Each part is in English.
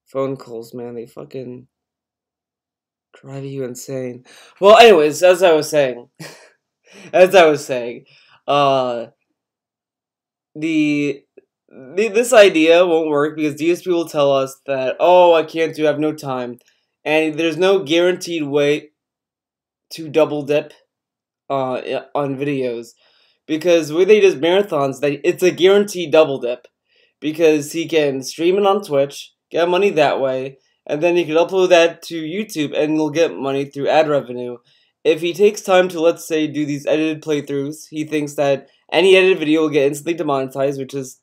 Phone calls, man, they fucking drive you insane. Well, anyways, as I was saying, uh, the, this idea won't work because DSP will tell us that, oh, I can't do, I have no time, and there's no guaranteed way to double dip on videos, because when they does marathons, it's a guaranteed double dip, because he can stream it on Twitch, get money that way, and then he can upload that to YouTube and he'll get money through ad revenue. If he takes time to, let's say, do these edited playthroughs, he thinks that any edited video will get instantly demonetized, which is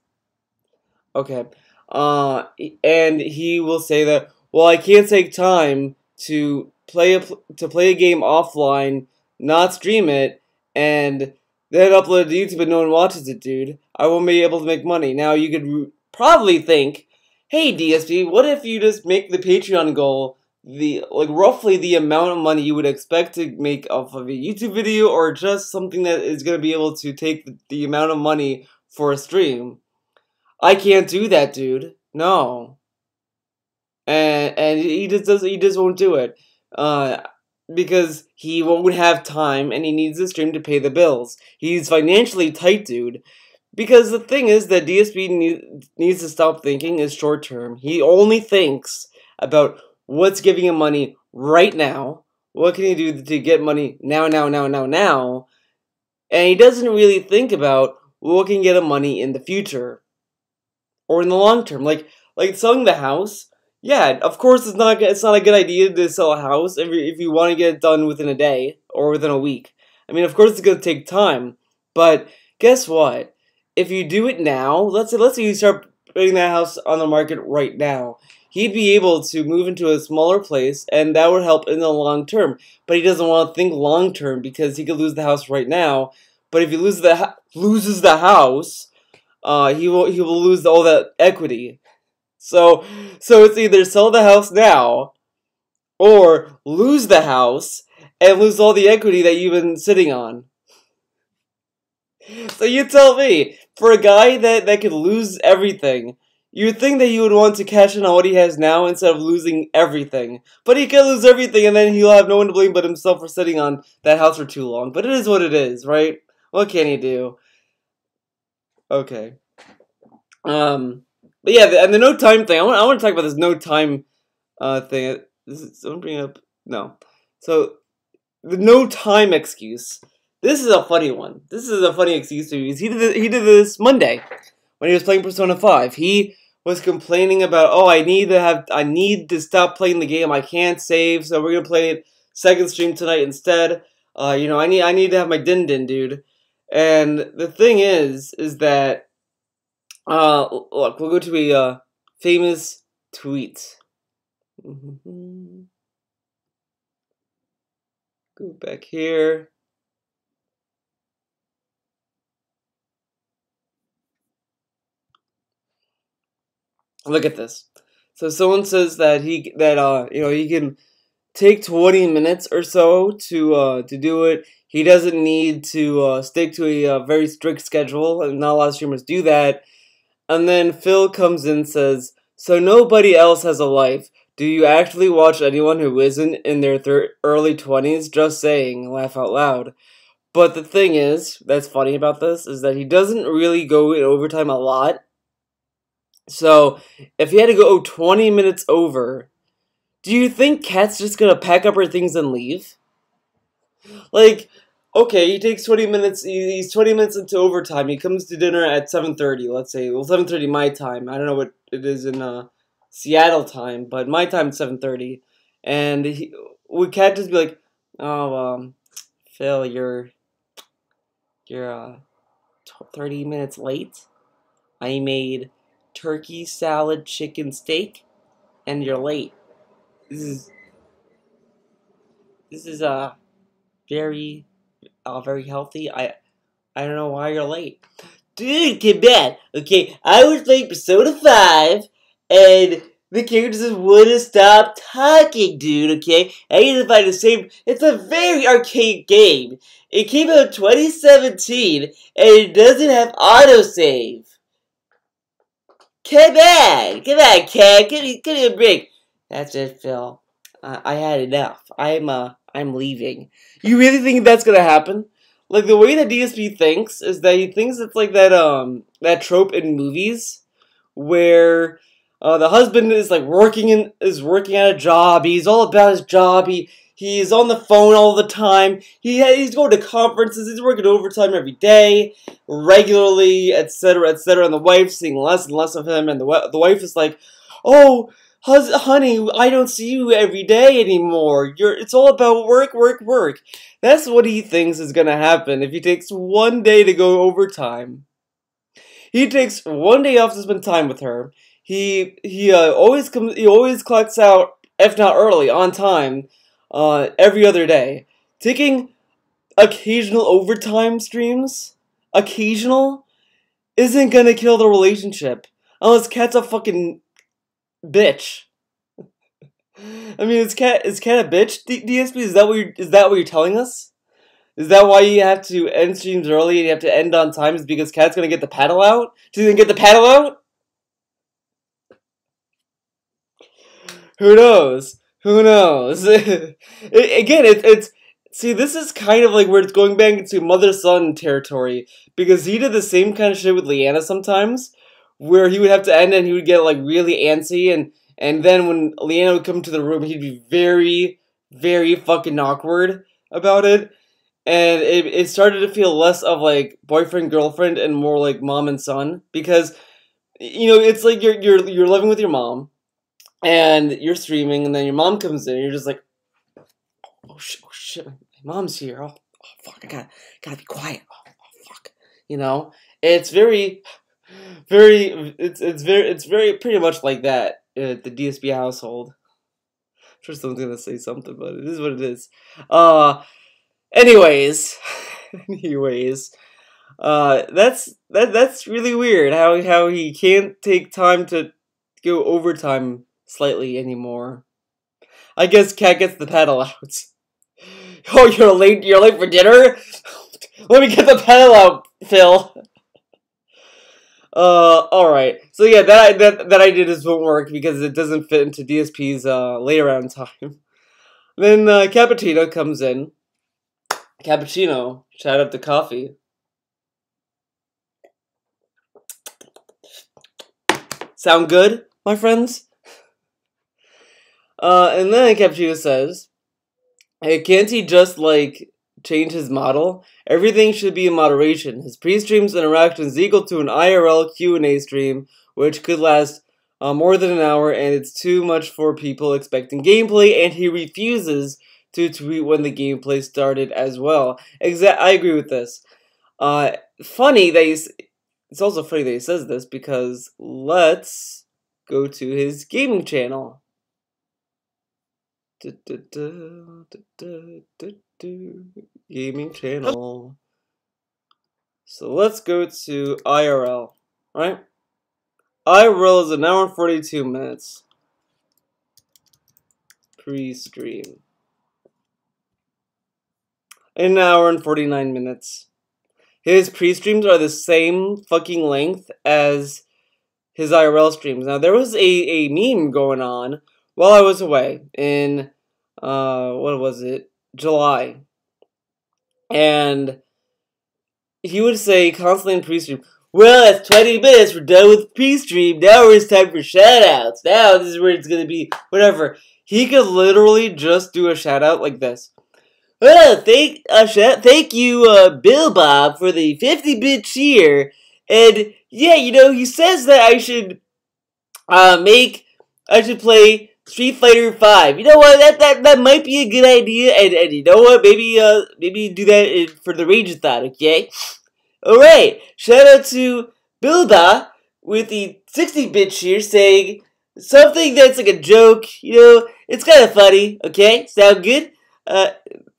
okay. And he will say that, well, I can't take time to play a game offline, not stream it, and then upload it to YouTube and no one watches it, dude. I won't be able to make money. Now, you could probably think, hey, DSP, what if you just make the Patreon goal roughly the amount of money you would expect to make off of a YouTube video, or just something that is going to be able to take the amount of money for a stream? I can't do that, dude. No. And he just won't do it. Because he won't have time and he needs the stream to pay the bills. He's financially tight, dude. Because the thing is that DSP needs to stop thinking is short term. He only thinks about what's giving him money right now. What can he do to get money now? And he doesn't really think about what can get him money in the future. Or in the long term. Like selling the house. Yeah, of course it's not a good idea to sell a house if you want to get it done within a day or within a week. I mean, of course it's going to take time, but guess what? If you do it now, let's say you start putting that house on the market right now, he'd be able to move into a smaller place, and that would help in the long term. But he doesn't want to think long term because he could lose the house right now. But if he loses the house, he will lose all that equity. So it's either sell the house now, or lose the house and lose all the equity that you've been sitting on. So you tell me, for a guy that could lose everything, you would think that he would want to cash in on what he has now instead of losing everything. But he can lose everything and then he'll have no one to blame but himself for sitting on that house for too long. But it is what it is, right? What can he do? Okay. But yeah, and the no time thing. I want to talk about this no time thing. Someone bring up no. So the no time excuse. This is a funny one. This is a funny excuse to use. He did this Monday when he was playing Persona 5. He was complaining about, oh, I need to stop playing the game. I can't save, so we're gonna play it second stream tonight instead. I need to have my din, dude. And the thing is that. Look, we'll go to a famous tweet. Go back here. Look at this. So someone says that he can take 20 minutes or so to do it. He doesn't need to stick to a very strict schedule, and not a lot of streamers do that. And then Phil comes in and says, so nobody else has a life. Do you actually watch anyone who isn't in their early 20s? Just saying, laugh out loud. But the thing is, that's funny about this, is that he doesn't really go in overtime a lot. So, if he had to go 20 minutes over, do you think Kat's just gonna pack up her things and leave? Like, okay, he takes 20 minutes, he's 20 minutes into overtime, he comes to dinner at 7:30, let's say, well, 7:30 my time, I don't know what it is in, Seattle time, but my time is 7:30, and would Kat just be like, oh, Phil, you're 30 minutes late? I made turkey, salad, chicken, steak, and you're late. This is, very healthy. I don't know why you're late. Dude, get back. Okay, I was playing Persona 5, and the characters just wouldn't stop talking, dude, okay? I need to find the same. It's a very arcade game. It came out in 2017, and it doesn't have autosave. Come on, Cat, give me a break. That's it, Phil. I had enough. I'm leaving. You really think that's gonna happen? Like, the way that DSP thinks is that he thinks it's like that trope in movies where the husband is like working at a job. He's all about his job. He's on the phone all the time. He's going to conferences. He's working overtime every day, regularly, etc., etc. And the wife's seeing less and less of him. And the wife is like, "Oh, honey, I don't see you every day anymore. It's all about work, work, work." That's what he thinks is gonna happen if he takes one day to go overtime. He takes one day off to spend time with her. He always comes. He always clocks out, if not early, on time, every other day. Taking occasional overtime streams, occasional, isn't gonna kill the relationship unless Cat's a fucking bitch. I mean, is Cat a bitch? DSP, is that what you're telling us? Is that why you have to end streams early and you have to end on time? Is because Cat's gonna get the paddle out? She's gonna get the paddle out? Who knows? Who knows? Again, it's see, this is kind of like where it's going back into mother-son territory, because he did the same kind of shit with Leanna sometimes, where he would have to end and he would get like really antsy, and then when Leanna would come to the room, he'd be very, very fucking awkward about it. And it started to feel less of like boyfriend girlfriend and more like mom and son, because it's like you're living with your mom and you're streaming, and then your mom comes in and you're just like, oh shit, my mom's here. Oh fuck, I gotta be quiet. Oh fuck, it's very it's very pretty much like that at the DSP household. I'm sure someone's gonna say something, but it is what it is. Anyways, that's really weird how he can't take time to go overtime slightly anymore. I guess Cat gets the paddle out. Oh, you're late for dinner? Let me get the paddle out, Phil. Alright. So yeah, that idea just won't work because it doesn't fit into DSP's lay around time. Then Cappuccino comes in. Cappuccino, shout out to coffee. Sound good, my friends? And then Cappuccino says, hey, can't he just, like, change his model? Everything should be in moderation. His pre-streams interactions equal to an IRL Q&A stream, which could last more than an hour, and it's too much for people expecting gameplay, and he refuses to tweet when the gameplay started as well. I agree with this. Funny that it's also funny that he says this, because let's go to his gaming channel. Gaming channel. So let's go to IRL, right? IRL is an hour and 42 minutes. Pre-stream. An hour and 49 minutes. His pre-streams are the same fucking length as his IRL streams. Now, there was a meme going on while I was away in, what was it? July. And he would say constantly in pre-stream, well, that's 20 minutes, we're done with pre-stream, now it's time for shoutouts. Now this is where it's gonna be, whatever. He could literally just do a shoutout like this. Well, thank you, Bill Bob, for the 50-bit cheer. And yeah, he says that I should play Street Fighter 5. You know what? That might be a good idea. And you know what? Maybe do that for the Rage-a-thon, okay? All right. Shout out to Bill Bob with the 60-bit cheer, saying something that's like a joke. It's kind of funny. Okay, sound good?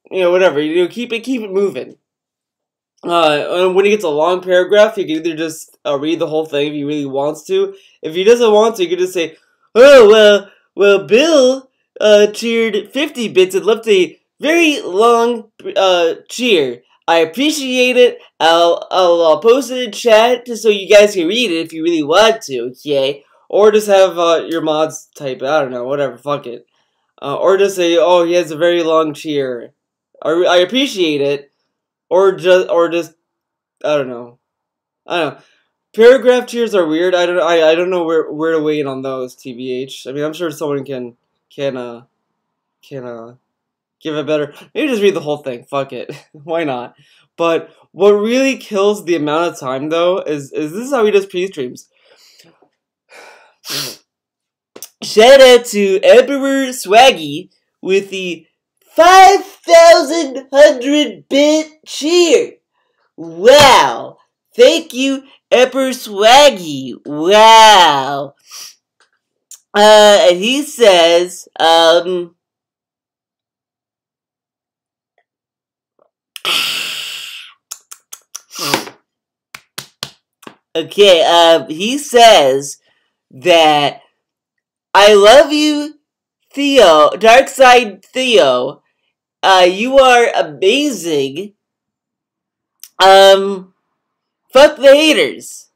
Whatever, keep it moving. And when he gets a long paragraph, he can either just read the whole thing if he really wants to. If he doesn't want to, he can just say, oh, well, Bill cheered 50 bits and left a very long cheer. I appreciate it. I'll post it in chat just so you guys can read it if you really want to, okay? Or just have your mods type it. I don't know, whatever, fuck it. Or just say, oh, he has a very long cheer. I appreciate it. Or just, I don't know. I don't know. Paragraph cheers are weird. I don't know where to weigh in on those, TBH. I mean, I'm sure someone can give a better. Maybe just read the whole thing. Fuck it. Why not? But what really kills the amount of time though is this is how he does pre-streams. Shout out to Emperor Swaggy with the 5,100-bit cheer. Wow. Thank you, Emperor Swaggy. Wow. And he says, okay, he says that I love you, Theo, Darkside Theo. You are amazing. Fuck the haters.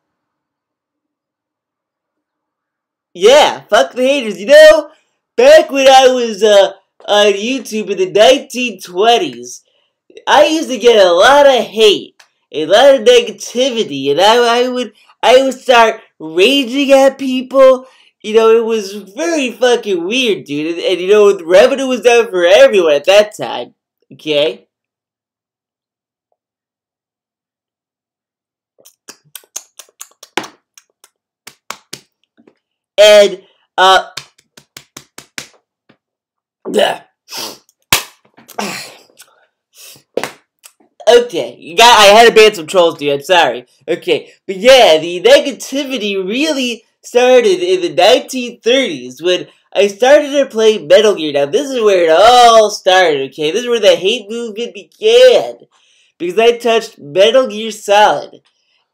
Yeah, fuck the haters. You know, back when I was on YouTube in the 1920s, I used to get a lot of hate, a lot of negativity, and I would start raging at people. You know, it was very fucking weird, dude. And you know, the revenue was down for everyone at that time. Okay? And, okay, I had to ban some trolls, dude. I'm sorry. Okay, but yeah, the negativity really started in the 1930s when I started to play Metal Gear. Now, this is where it all started, okay? This is where the hate movement began. Because I touched Metal Gear Solid.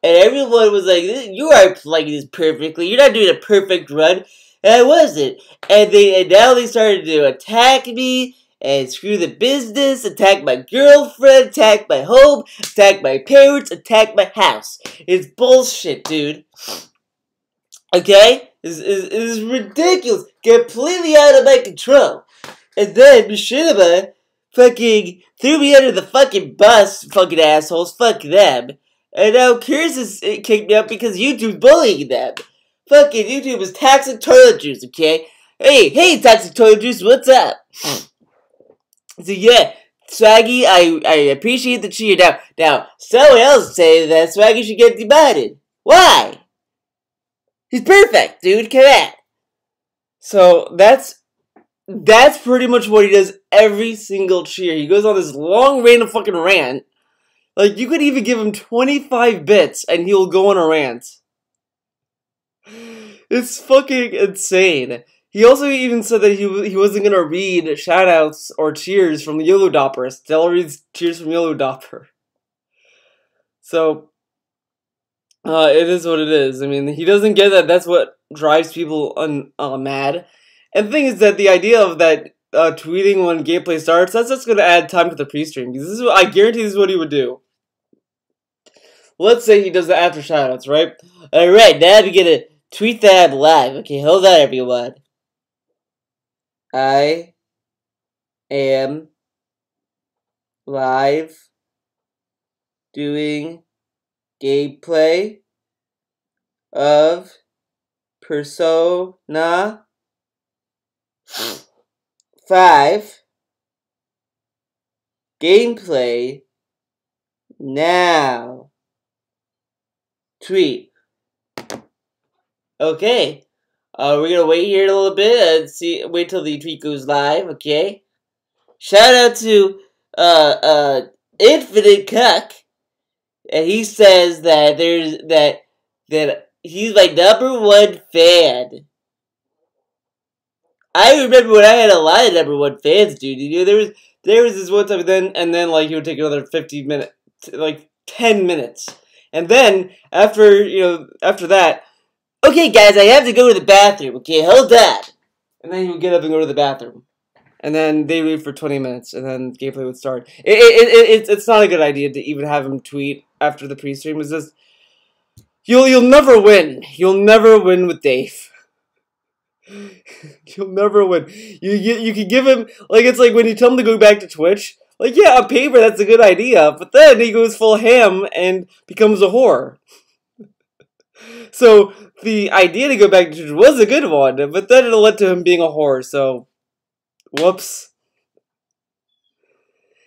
And everyone was like, you aren't playing this perfectly. You're not doing a perfect run. And I wasn't. And now they started to attack me and screw the business, attack my girlfriend, attack my home, attack my parents, attack my house. It's bullshit, dude. Okay? This is ridiculous. Completely out of my control. And then Machinima fucking threw me under the fucking bus, fucking assholes. Fuck them. And now Curse is kicked me out because YouTube's bullying them. Fucking YouTube is toxic toilet juice, okay? Hey, toxic toilet juice, what's up? So yeah, Swaggy, I appreciate the cheer. Now, someone else say that Swaggy should get demoted. Why? He's perfect, dude, come on. So, that's pretty much what he does every single cheer. He goes on this long random fucking rant. Like, you could even give him 25 bits and he'll go on a rant. It's fucking insane. He also even said that he wasn't gonna read shoutouts or cheers from Yellow Dopper. Still reads cheers from Yellow Dopper. So, it is what it is. I mean, he doesn't get that that's what drives people mad. And the thing is that the idea of that tweeting when gameplay starts, that's just gonna add time to the pre-stream. Because this is what, I guarantee this is what he would do. Let's say he does the after shoutouts, right? Alright, now we're gonna tweet that live. Okay, hold on, everyone. I am live doing gameplay of Persona 5 gameplay now. Tweet. Okay. We're gonna wait here a little bit and wait till the tweet goes live, okay? Shout out to Infinite Cuck. And he says that that he's my #1 fan. I remember when I had a lot of #1 fans, dude. You know, there was this one time, and then like he would take another 15 minutes, like 10 minutes, and then after that, okay, guys, I have to go to the bathroom. Okay, hold on, and then he would get up and go to the bathroom. and then they read for 20 minutes, and then gameplay would start. It's not a good idea to even have him tweet after the pre-stream. It's just you'll never win. You'll never win with Dave. You'll never win. You can give him like it's like when you tell him to go back to Twitch. Like yeah, on paper that's a good idea, but then he goes full ham and becomes a whore. So the idea to go back to Twitch was a good one, but then it led to him being a whore. So whoops.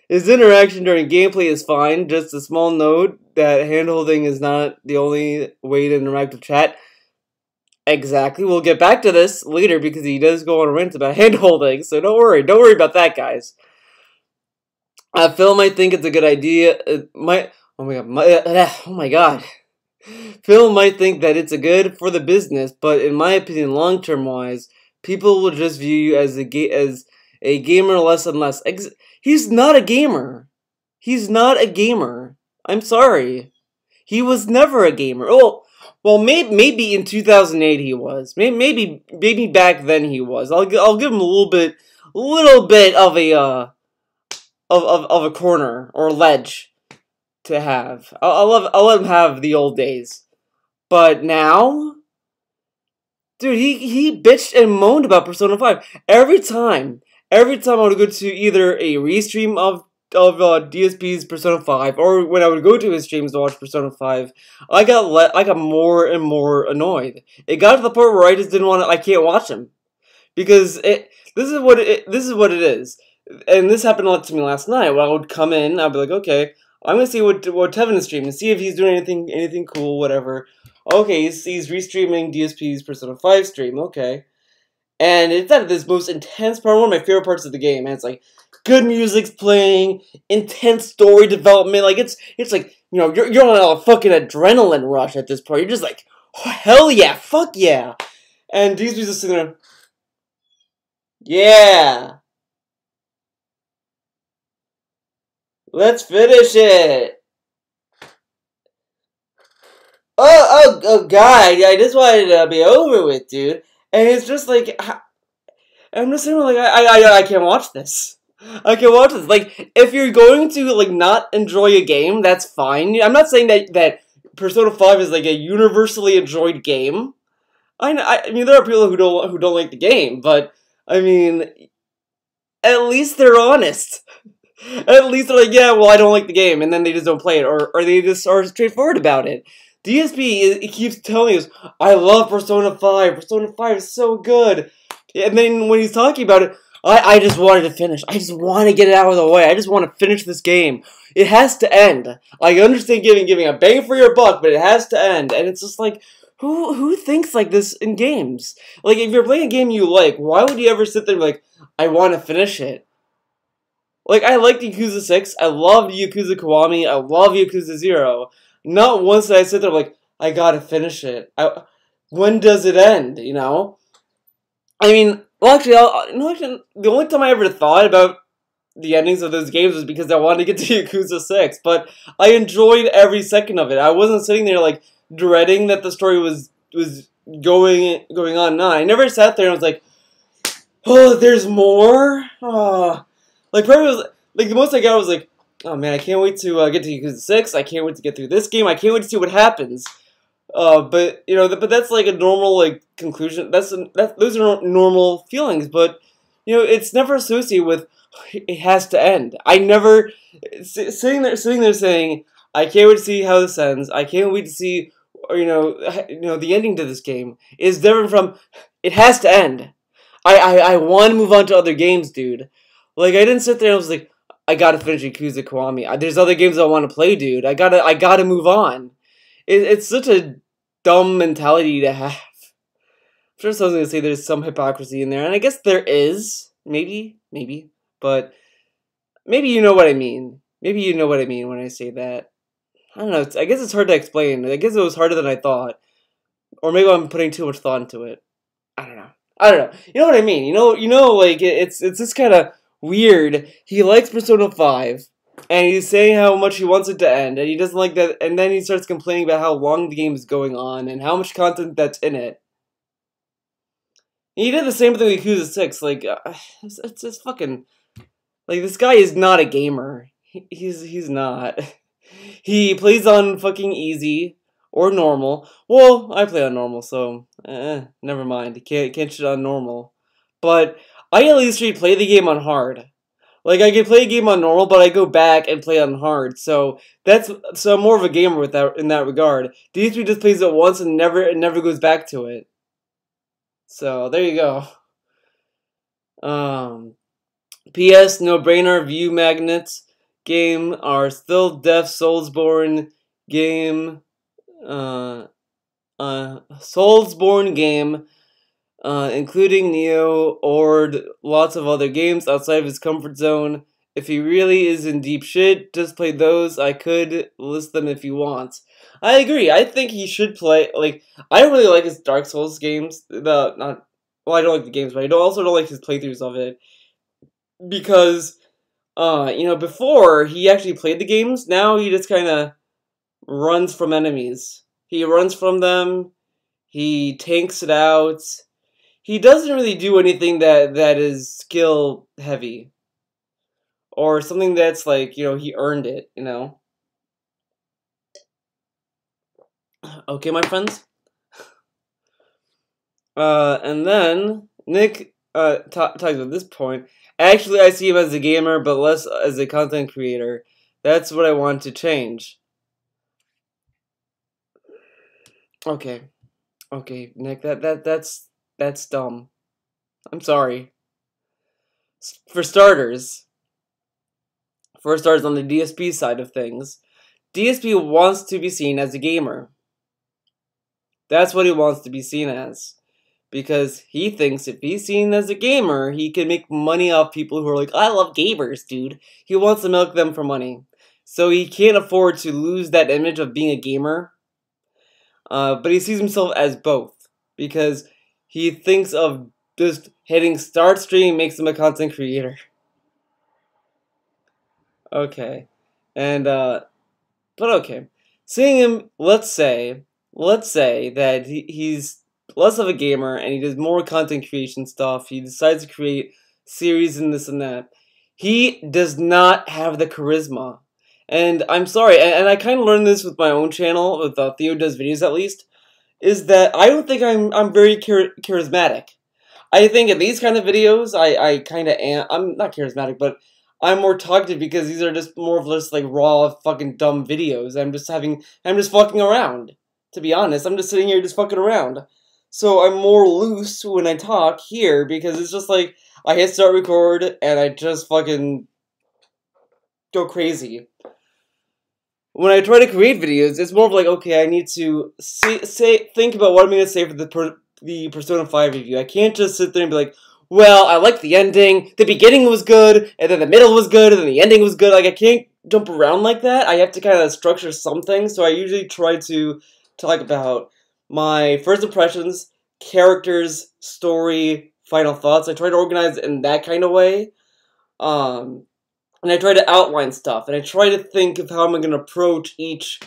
His interaction during gameplay is fine. Just a small note that handholding is not the only way to interact with chat. Exactly. We'll get back to this later because he does go on a rant about handholding. So don't worry. Don't worry about that, guys. Phil might think it's a good idea. Oh my god. Phil might think that it's a good for the business, but in my opinion, long-term wise, people will just view you as a gamer less and less. He's not a gamer. He's not a gamer. I'm sorry. He was never a gamer. Oh, well, maybe in 2008 he was. Maybe back then he was. I'll give him a little bit of a of a corner or ledge to have. I'll let him have the old days. But now, dude, he bitched and moaned about Persona 5 every time. Every time I would go to either a restream of DSP's Persona 5, or when I would go to his streams to watch Persona 5, I got more and more annoyed. It got to the point where I just didn't want to. I can't watch him because this is what it is. And this happened a lot to me last night. When I would come in, I'd be like, okay, I'm gonna see what Tevin is streaming, see if he's doing anything cool, whatever. Okay, he's restreaming DSP's Persona 5 stream. Okay. And it's at this most intense part, one of my favorite parts of the game, and it's like, good music's playing, intense story development, like, it's like, you know, you're on a fucking adrenaline rush at this point, you're just like, oh, hell yeah, fuck yeah, and these people just sitting there, yeah, let's finish it, oh god, I just wanted to be over with, dude. And it's just like, I'm just saying, like, I can't watch this. I can't watch this. Like, if you're going to, like, not enjoy a game, that's fine. I'm not saying that Persona 5 is, like, a universally enjoyed game. I mean, there are people who don't like the game, but, I mean, at least they're honest. At least they're like, yeah, well, I don't like the game, and then they just don't play it, or they just are straightforward about it. DSP, it keeps telling us, I love Persona 5, Persona 5 is so good, and then when he's talking about it, I just wanted to finish, I just want to get it out of the way, I just want to finish this game, it has to end, I understand giving a bang for your buck, but it has to end, and it's just like, who thinks like this in games? Like, if you're playing a game you like, why would you ever sit there and be like, I want to finish it? Like, I liked Yakuza 6, I loved Yakuza Kiwami, I love Yakuza 0. Not once did I sit there like, I gotta finish it. When does it end, you know? I mean, well, actually, the only time I ever thought about the endings of those games was because I wanted to get to Yakuza 6, but I enjoyed every second of it. I wasn't sitting there, like, dreading that the story was going on. No, I never sat there and was like, oh, there's more? Oh. Like, probably was, like, the most I got was like, oh man, I can't wait to get to Yakuza 6, I can't wait to get through this game, I can't wait to see what happens. But, you know, but that's like a normal, like, conclusion, those are normal feelings, but, you know, it's never associated with, it has to end. I never, sitting there saying, I can't wait to see how this ends, I can't wait to see, you know, the ending to this game, is different from, it has to end. I want to move on to other games, dude. Like, I didn't sit there and I was like, I gotta finish Yakuza Kiwami. There's other games I want to play, dude. I gotta move on. It's such a dumb mentality to have. I'm sure someone's gonna say there's some hypocrisy in there, and I guess there is. Maybe. But maybe you know what I mean. Maybe you know what I mean when I say that. I don't know. I guess it's hard to explain. I guess it was harder than I thought. Or maybe I'm putting too much thought into it. I don't know. You know what I mean? You know, like, it's just kind of weird. He likes Persona 5, and he's saying how much he wants it to end, and he doesn't like that, and then he starts complaining about how long the game is going on, and how much content that's in it. He did the same thing with Yakuza 6. Like, it's just fucking... Like, this guy is not a gamer. He's not. He plays on fucking easy or normal. Well, I play on normal, so never mind. Can't shit on normal. But I at least replay the game on hard. Like, I can play a game on normal, but I go back and play on hard. So I'm more of a gamer with that in that regard. DS3 just plays it once and never goes back to it. So there you go. P.S. No brainer. View magnets game are still Def Soulsborne game. Soulsborne game. Including Neo or lots of other games outside of his comfort zone. If he really is in deep shit, just play those. I could list them if you want. I agree. I think he should play, like, I don't really like his Dark Souls games. I don't like the games, but I also don't like his playthroughs of it. Because, before he actually played the games, now he just kind of runs from enemies. He runs from them, he tanks it out. He doesn't really do anything that is skill heavy. Or something that's like, he earned it, Okay, my friends? And then, Nick talks about this point. Actually, I see him as a gamer, but less as a content creator. That's what I want to change. Okay. Okay, Nick, that's dumb. I'm sorry. For starters on the DSP side of things, DSP wants to be seen as a gamer. That's what he wants to be seen as. Because he thinks if he's seen as a gamer, he can make money off people who are like, I love gamers, dude. He wants to milk them for money. So he can't afford to lose that image of being a gamer. But he sees himself as both. Because he thinks of just hitting start stream makes him a content creator. Okay. And, but okay. Seeing him, let's say that he's less of a gamer and he does more content creation stuff. He decides to create series and this and that. He does not have the charisma. And I'm sorry, and I kind of learned this with my own channel, with Theo Does Videos at least, is that I don't think I'm very charismatic. I think in these kind of videos, I kind of am. I'm not charismatic, but I'm more talkative because these are just more of just like raw fucking dumb videos. I'm just fucking around. To be honest, I'm just sitting here just fucking around. So I'm more loose when I talk here because it's just like I hit start record and I just fucking go crazy. When I try to create videos, it's more of like, okay, I need to think about what I'm going to say for the Persona 5 review. I can't just sit there and be like, well, I liked the ending, the beginning was good, and then the middle was good, and then the ending was good. Like, I can't jump around like that. I have to kind of structure something, so I usually try to talk about my first impressions, characters, story, final thoughts. I try to organize it in that kind of way. And I try to outline stuff, and I try to think of how I'm going to approach each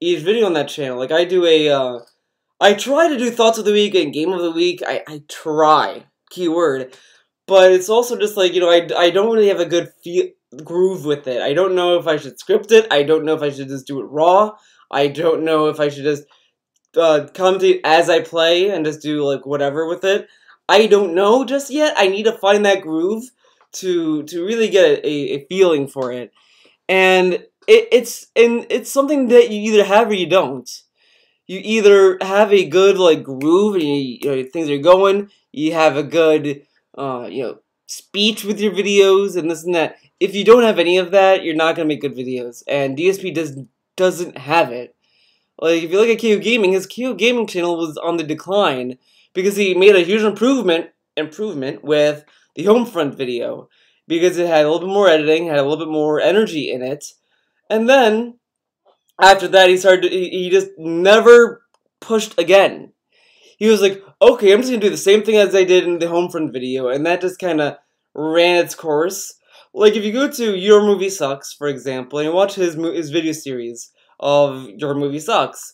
video on that channel. Like, I try to do Thoughts of the Week and Game of the Week. I try, keyword. But it's also just like, I don't really have a good groove with it. I don't know if I should script it. I don't know if I should just do it raw. I don't know if I should just commentate as I play and just do, like, whatever with it. I don't know just yet. I need to find that groove to really get a feeling for it. And it's something that you either have or you don't. You either have a good like groove and things are going, you have a good speech with your videos and this and that. If you don't have any of that, you're not gonna make good videos. And DSP doesn't have it. Like if you look at KO Gaming, his KO Gaming channel was on the decline because he made a huge improvement with the Homefront video, because it had a little bit more editing, had a little bit more energy in it, and then after that he just never pushed again. He was like, okay, I'm just gonna do the same thing as I did in the Homefront video, and that just kind of ran its course. Like if you go to Your Movie Sucks, for example, and you watch his video series of Your Movie Sucks,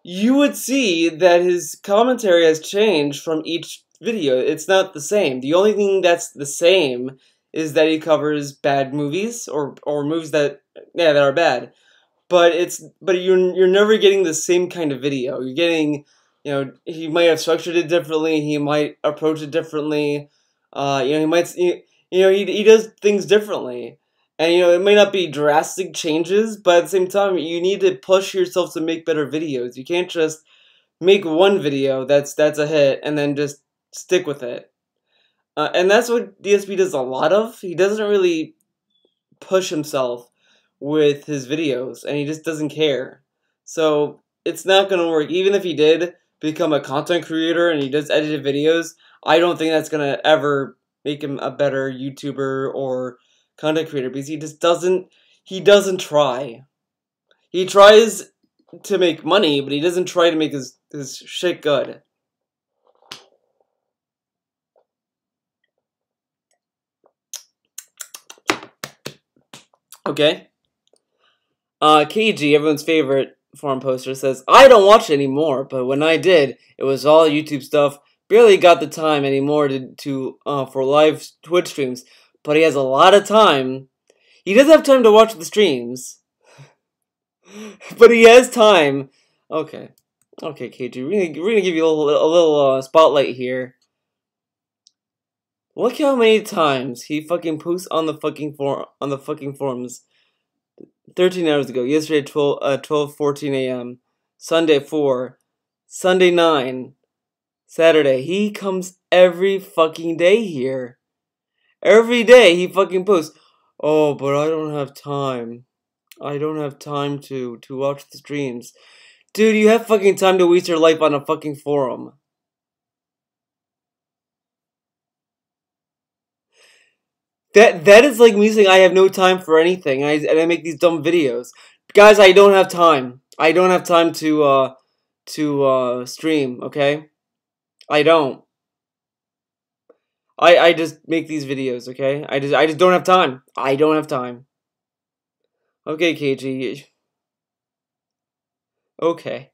you would see that his commentary has changed from each video. It's not the same. The only thing that's the same is that he covers bad movies or movies that that are bad. But you're never getting the same kind of video. You're getting, he might have structured it differently. He might approach it differently. He might he does things differently. And it may not be drastic changes, but at the same time, you need to push yourself to make better videos. You can't just make one video that's a hit and then just stick with it. And that's what DSP does a lot of. He doesn't really push himself with his videos, and he just doesn't care. So it's not gonna work. Even if he did become a content creator and he does edited videos, I don't think that's gonna ever make him a better YouTuber or content creator, because he just doesn't. He doesn't try. He tries to make money, but he doesn't try to make his shit good. Okay. KG, everyone's favorite forum poster, says, I don't watch it anymore, but when I did, it was all YouTube stuff. Barely got the time anymore to for live Twitch streams, but he has a lot of time. He doesn't have time to watch the streams, but he has time. Okay, KG, we're gonna give you a little spotlight here. Look how many times he fucking posts on the fucking forums. 13 hours ago. Yesterday at 12:14 a.m. Sunday 4. Sunday 9. Saturday. He comes every fucking day here. Every day he fucking posts. Oh, but I don't have time. I don't have time to watch the streams. Dude, you have fucking time to waste your life on a fucking forum. That is like me saying I have no time for anything, and I make these dumb videos. Guys, I don't have time. I don't have time to stream, okay? I don't. I just make these videos, okay? I just don't have time. I don't have time. Okay, KG. Okay.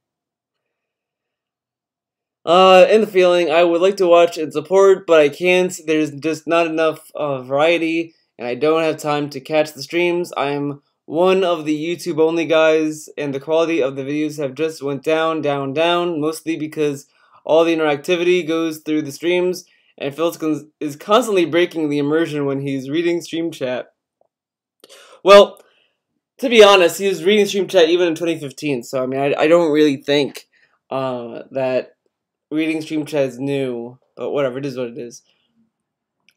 In the feeling, I would like to watch and support, but I can't. There's just not enough variety, and I don't have time to catch the streams. I'm one of the YouTube only guys, and the quality of the videos have just went down, mostly because all the interactivity goes through the streams, and Phil is constantly breaking the immersion when he's reading stream chat. Well, to be honest, he was reading stream chat even in 2015, so I mean, I don't really think that reading stream chat is new, but whatever, it is what it is.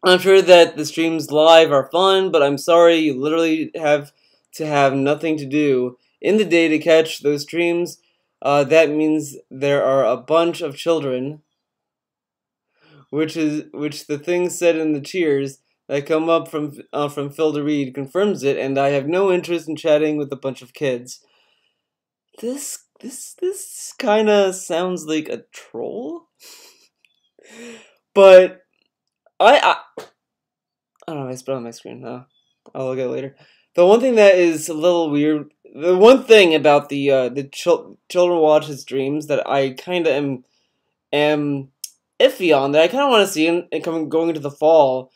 I'm sure that the streams live are fun, but I'm sorry, you literally have to have nothing to do in the day to catch those streams. That means there are a bunch of children, which the thing said in the cheers that come up from Phil to read confirms it, and I have no interest in chatting with a bunch of kids. This kind of sounds like a troll, but I don't know if I spit on my screen. No, I'll look at it later. The one thing that is a little weird, the one thing about the children watch his streams that I kind of am iffy on, that I kind of want to see in going into the fall,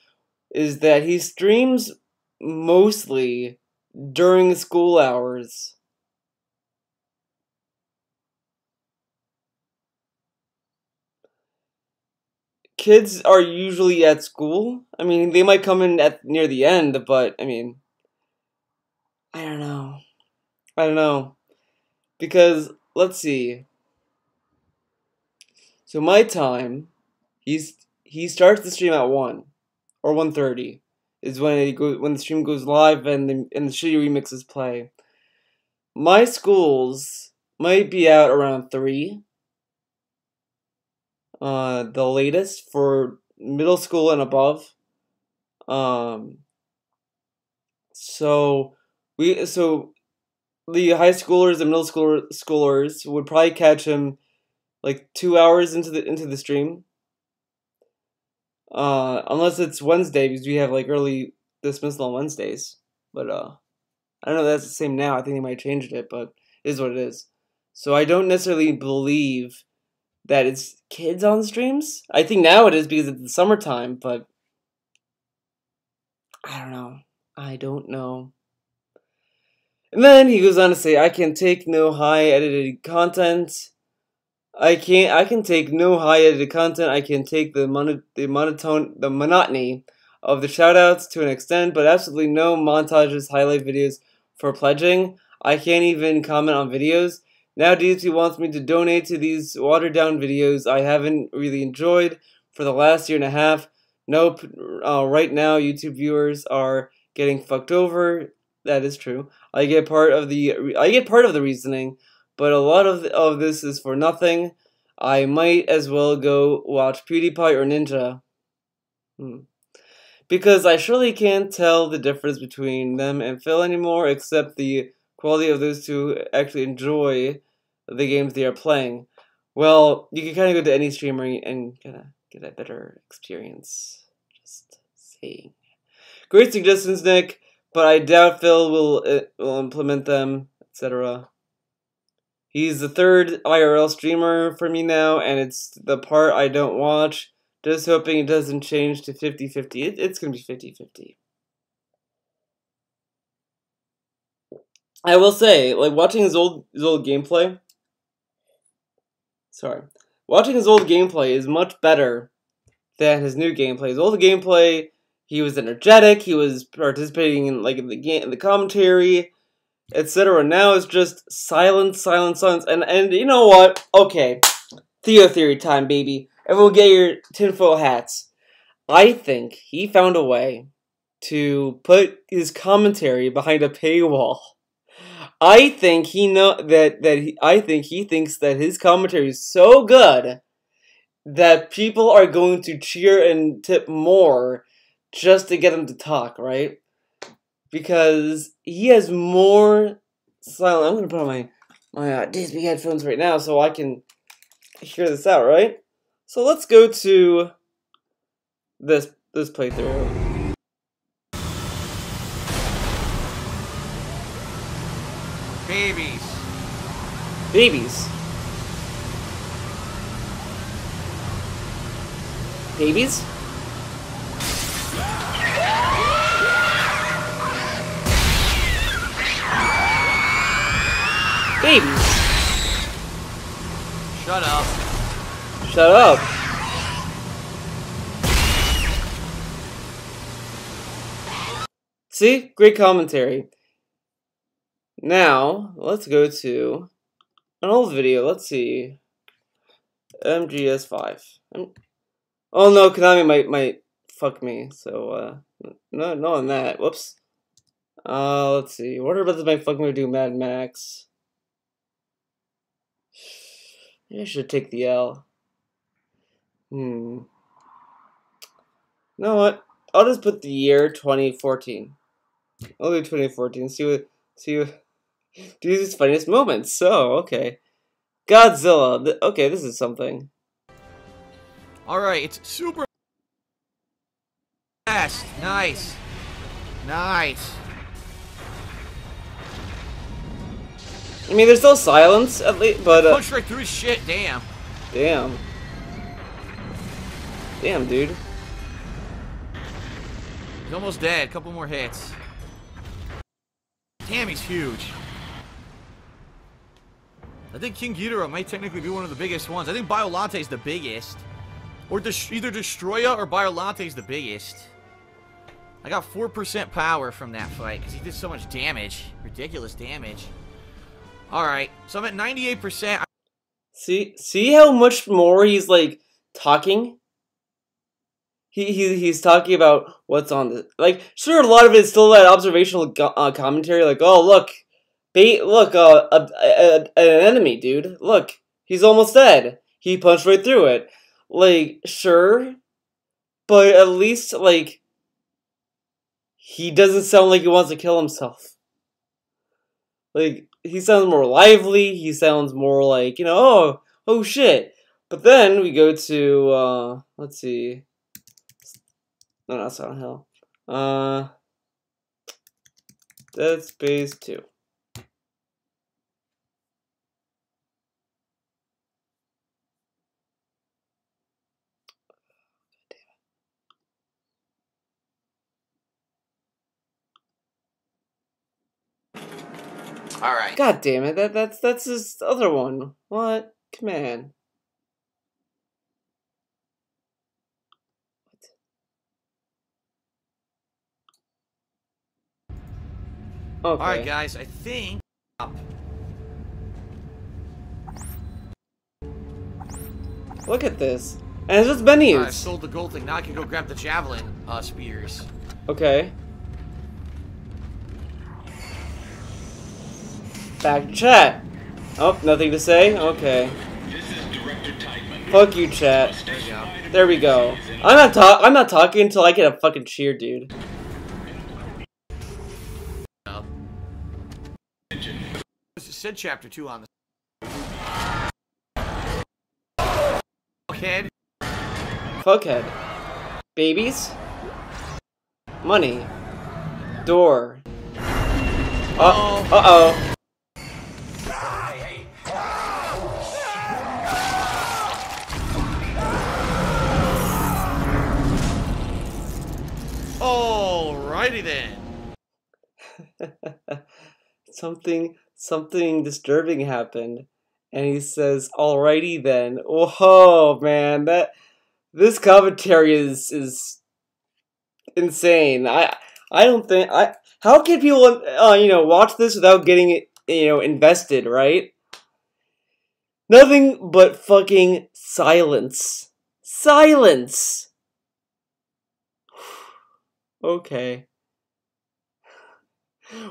is that he streams mostly during school hours. Kids are usually at school. I mean, they might come in near the end, but I mean, I don't know. Because let's see. So my time, he starts the stream at 1 or 1:30 is when the stream goes live and the shitty remixes play. My schools might be out around 3. The latest for middle school and above. So the high schoolers and middle schoolers would probably catch him like 2 hours into the stream. Unless it's Wednesday, because we have like early dismissal on Wednesdays. But I don't know if that's the same now. I think they might have changed it, but it is what it is. So I don't necessarily believe that it's kids on streams. I think now it is because it's the summertime, but I don't know. I don't know. And then he goes on to say, I can take no high edited content. I can take no high edited content. I can take the monotony of the shoutouts to an extent, but absolutely no montages, highlight videos for pledging. I can't even comment on videos. Now DSP wants me to donate to these watered down videos I haven't really enjoyed for the last year and a half. Nope. Right now YouTube viewers are getting fucked over. That is true. I get part of the reasoning, but a lot of this is for nothing. I might as well go watch PewDiePie or Ninja. Because I surely can't tell the difference between them and Phil anymore, except the quality of those two actually enjoy the games they are playing. Well, you can kind of go to any streamer and kind of get a better experience. Just saying. Great suggestions, Nick, but I doubt Phil will implement them, etc. He's the third IRL streamer for me now, and it's the part I don't watch. Just hoping it doesn't change to 50-50. It's going to be 50-50. I will say, like, watching his old gameplay... Sorry. Watching his old gameplay is much better than his new gameplay. His old gameplay, he was energetic, he was participating in, like, in the commentary, etc. Now it's just silence, silence, silence. And you know what? Okay. Theo Theory time, baby. Everyone get your tinfoil hats. I think he found a way to put his commentary behind a paywall. I think I think he thinks that his commentary is so good that people are going to cheer and tip more just to get him to talk, right? Because he has more silent. I'm gonna put on my Disney headphones right now so I can hear this out, right? So let's go to this playthrough. Babies. Babies. Babies? Babies. Shut up. Shut up. See? Great commentary. Now, let's go to an old video. Let's see. MGS5. Oh no, Konami might fuck me. So, no on that. Whoops. Let's see. What about this might fuck me to do Mad Max? Maybe I should take the L. You know what? I'll just put the year 2014. I'll do 2014. See what do these funniest moments. So, okay. Godzilla. Okay, this is something. Alright, it's super fast. Nice. Nice. I mean, there's still silence, at least, but, push right through his shit, damn. Damn. Damn, dude. He's almost dead. Couple more hits. Damn, he's huge. I think King Ghidorah might technically be one of the biggest ones. I think Biolante is the biggest. Or either Destroya or Biolante is the biggest. I got 4% power from that fight because he did so much damage. Ridiculous damage. Alright, so I'm at 98%. See how much more he's, like, talking? He's talking about what's on the... Like, sure, a lot of it is still that observational commentary, like, oh, look, an enemy, dude. Look, he's almost dead. He punched right through it. Like, sure, but at least, like, he doesn't sound like he wants to kill himself. Like, he sounds more lively, he sounds more like, you know, oh shit. But then we go to, let's see. No, not Silent Hill. Dead Space 2. Alright. God damn it, that's his other one. What? Come on. Okay. Alright, guys, I think... Look at this. And it's just menus. Alright, I sold the gold thing. Now I can go grab the javelin spears. Okay. Back to chat. Oh, nothing to say? Okay. Fuck you, chat. There you go. There we go. I'm not talking until I get a fucking cheer, dude. No. It said chapter 2 on the... Fuckhead. Fuckhead. Babies? Money. Door. Uh-oh. Alrighty then. Something disturbing happened. And he says, alrighty then. Whoa, man, this commentary is insane. I don't think how can people watch this without getting invested, right? Nothing but fucking silence. Silence. Okay.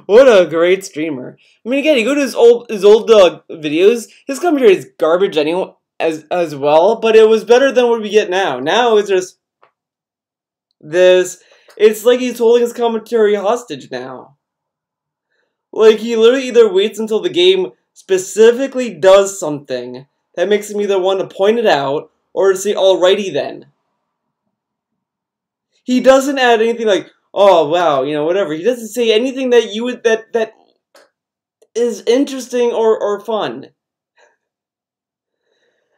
What a great streamer. I mean, again, you go to his old videos. His commentary is garbage anyway, as well. But it was better than what we get now. Now it's just this. It's like he's holding his commentary hostage now. Like he literally either waits until the game specifically does something that makes him either want to point it out or to say "alrighty then." He doesn't add anything like, oh wow, whatever. He doesn't say anything that that is interesting or fun.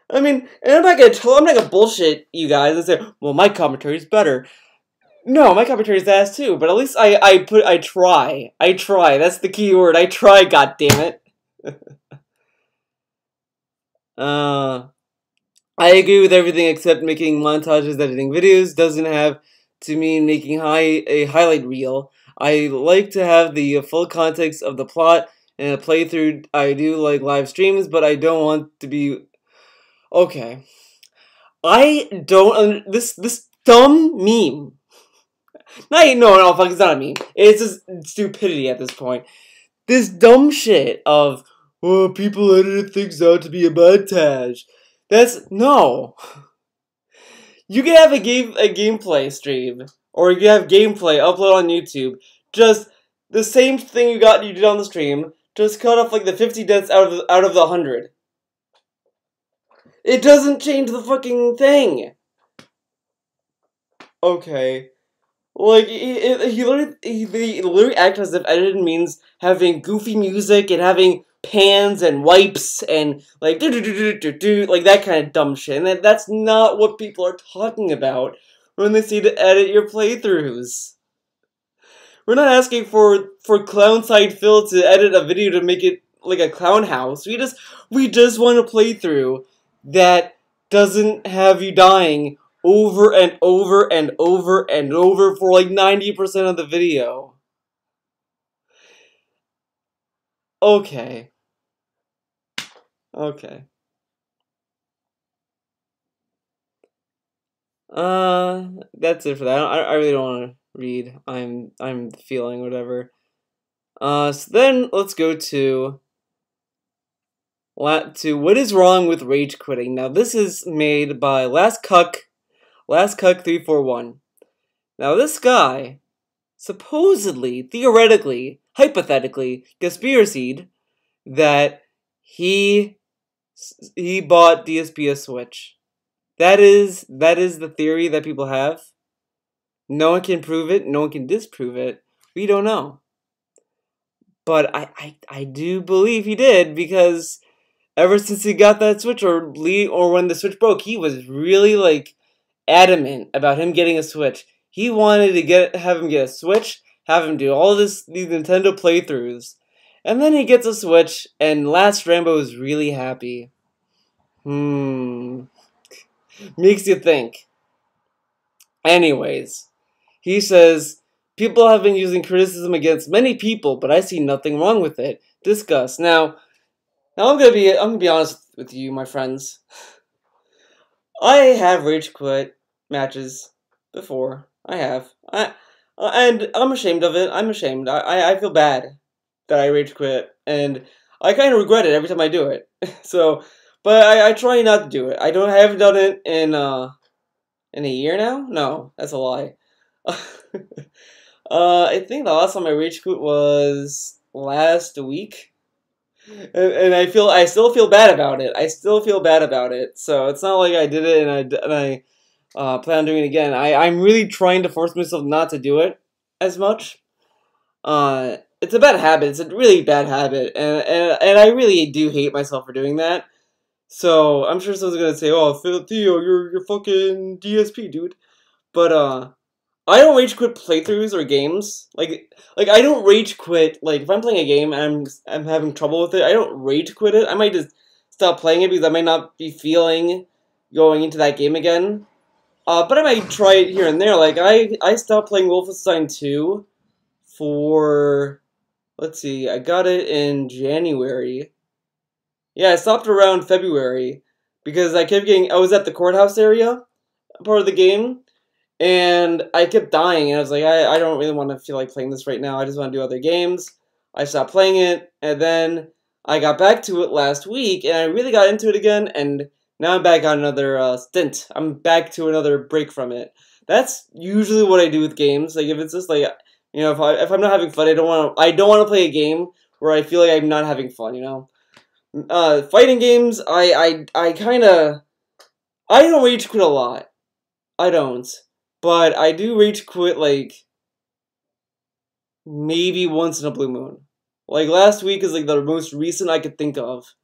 I mean, and I'm not gonna bullshit you guys and say, well, my commentary is better. No, my commentary is ass too, but at least I try. I try. That's the key word. I try, goddammit. I agree with everything except making montages editing videos doesn't have to mean making a highlight reel. I like to have the full context of the plot and a playthrough. I do like live streams, but I don't want to be... Okay. I don't... This dumb meme. No, fuck, it's not a meme. It's just stupidity at this point. This dumb shit of, oh, people edited things out to be a montage. No. You can have a gameplay stream, or you can have gameplay upload on YouTube. Just the same thing you did on the stream. Just cut off like the 50 deaths out of the 100. It doesn't change the fucking thing. Okay, like he literally acts as if editing means having goofy music and having pans and wipes and like like that kind of dumb shit. And that's not what people are talking about when they say to edit your playthroughs. We're not asking for Clownside Phil to edit a video to make it like a clown house. We just want a playthrough that doesn't have you dying over and over and over and over for like 90% of the video. Okay. Okay. That's it for that. I really don't want to read. I'm feeling whatever. So then let's go to what is wrong with rage quitting. Now this is made by Last Cuck 341. Now this guy supposedly, theoretically, hypothetically, conspiracied that he bought DSP a Switch. That is the theory that people have. No one can prove it. No one can disprove it. We don't know. But I do believe he did, because ever since he got that Switch, or when the Switch broke, he was really like adamant about him getting a Switch. He wanted to have him get a Switch, have him do all these Nintendo playthroughs, And then he gets a Switch, and Last Rambo is really happy. Makes you think. Anyways, he says, people have been using criticism against many people, but I see nothing wrong with it. Discuss. Now I'm gonna be honest with you, my friends. I have rage quit matches before. I have. And I'm ashamed of it. I'm ashamed. I feel bad that I rage quit, and I kind of regret it every time I do it. So, but I try not to do it. I haven't done it in a year now. No, that's a lie. I think the last time I rage quit was last week. And I still feel bad about it. I still feel bad about it. So it's not like I did it and I plan on doing it again. I'm really trying to force myself not to do it as much. It's a bad habit. It's a really bad habit, and I really do hate myself for doing that. So I'm sure someone's gonna say, "Oh, Theo, you're fucking DSP, dude." But I don't rage quit playthroughs or games. Like I don't rage quit. Like if I'm playing a game and I'm having trouble with it, I don't rage quit it. I might just stop playing it because I might not be feeling going into that game again. But I might try it here and there. Like I stopped playing Wolfenstein 2 for, let's see, I got it in January. Yeah, I stopped around February because I was at the courthouse area part of the game. And I kept dying, and I was like, I don't really want to feel like playing this right now. I just want to do other games. I stopped playing it, and then I got back to it last week, and I really got into it again, and now I'm back on another stint. I'm back to another break from it. That's usually what I do with games. Like, if it's just like, you know, if I'm not having fun, I don't want to play a game where I feel like I'm not having fun, you know? Fighting games, I don't rage quit a lot. I don't. But I do rage quit, like, maybe once in a blue moon. Like, last week is, like, the most recent I could think of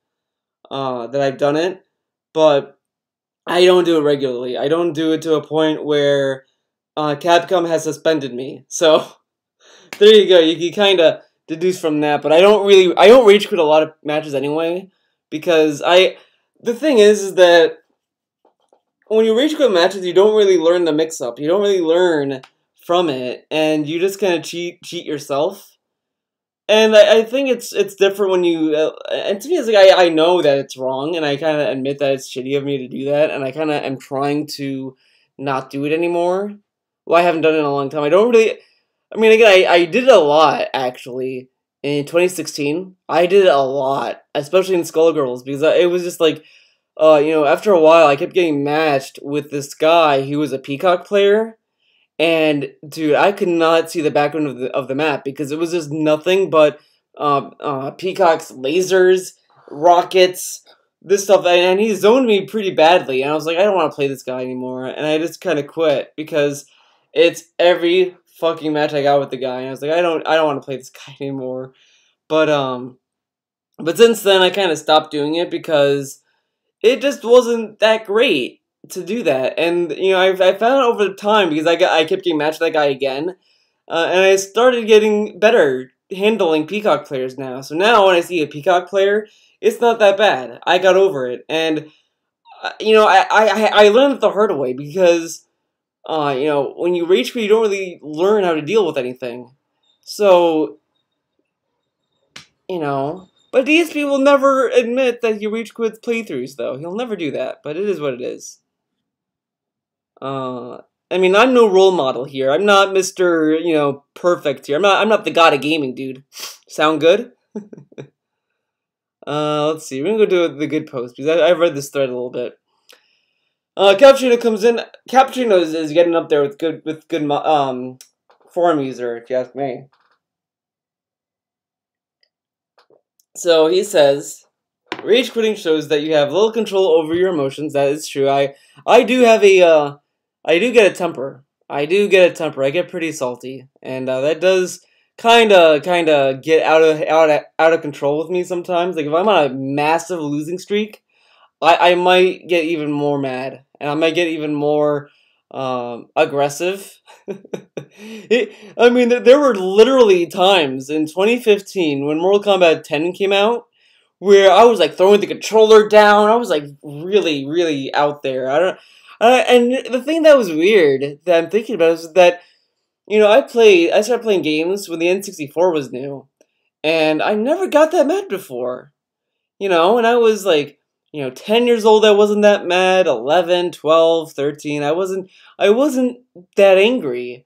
that I've done it. But I don't do it regularly. I don't do it to a point where Capcom has suspended me. So, there you go. You can kind of deduce from that. But I don't rage quit a lot of matches anyway. Because the thing is that when you rage quit matches, you don't really learn the mix-up. You don't really learn from it, and you just kind of cheat yourself. And I think it's different when you... and to me, it's like, I know that it's wrong, and I kind of admit that it's shitty of me to do that, and I kind of am trying to not do it anymore. Well, I haven't done it in a long time. I don't really... I mean, again, I did it a lot, actually. In 2016, I did it a lot, especially in Skullgirls, because it was just like... you know, after a while, I kept getting matched with this guy who was a Peacock player, and dude, I could not see the background of the map because it was just nothing but Peacock's lasers, rockets, this stuff, and he zoned me pretty badly, and I was like, I don't want to play this guy anymore, and I just kind of quit because it's every fucking match I got with the guy, and I was like, I don't want to play this guy anymore, but since then I kind of stopped doing it because it just wasn't that great to do that, and you know I found out over the time because I kept getting matched with that guy again, and I started getting better handling Peacock players now. So now when I see a Peacock player, it's not that bad. I got over it, and you know I learned it the hard way because you know when you rage quit, you don't really learn how to deal with anything. So you know. But DSP will never admit that he rage quits playthroughs, though. He'll never do that, but it is what it is. I mean, I'm no role model here. I'm not Mr., you know, perfect here. I'm not the god of gaming, dude. Sound good? Let's see. We're gonna go do the good post, because I've read this thread a little bit. Cappuccino comes in. Cappuccino is getting up there with good forum user, if you ask me. So he says, rage quitting shows that you have little control over your emotions. That is true. I do have a I do get a temper. I get pretty salty, and that does kind of get out of control with me sometimes. Like if I'm on a massive losing streak, I might get even more mad, and I might get even more aggressive. I mean, there were literally times in 2015 when Mortal Kombat 10 came out where I was like throwing the controller down. I was like really, really out there. I don't. And the thing that was weird that I'm thinking about is that I started playing games when the N64 was new, and I never got that mad before. When I was like, 10 years old, I wasn't that mad. 11, 12, 13, I wasn't that angry.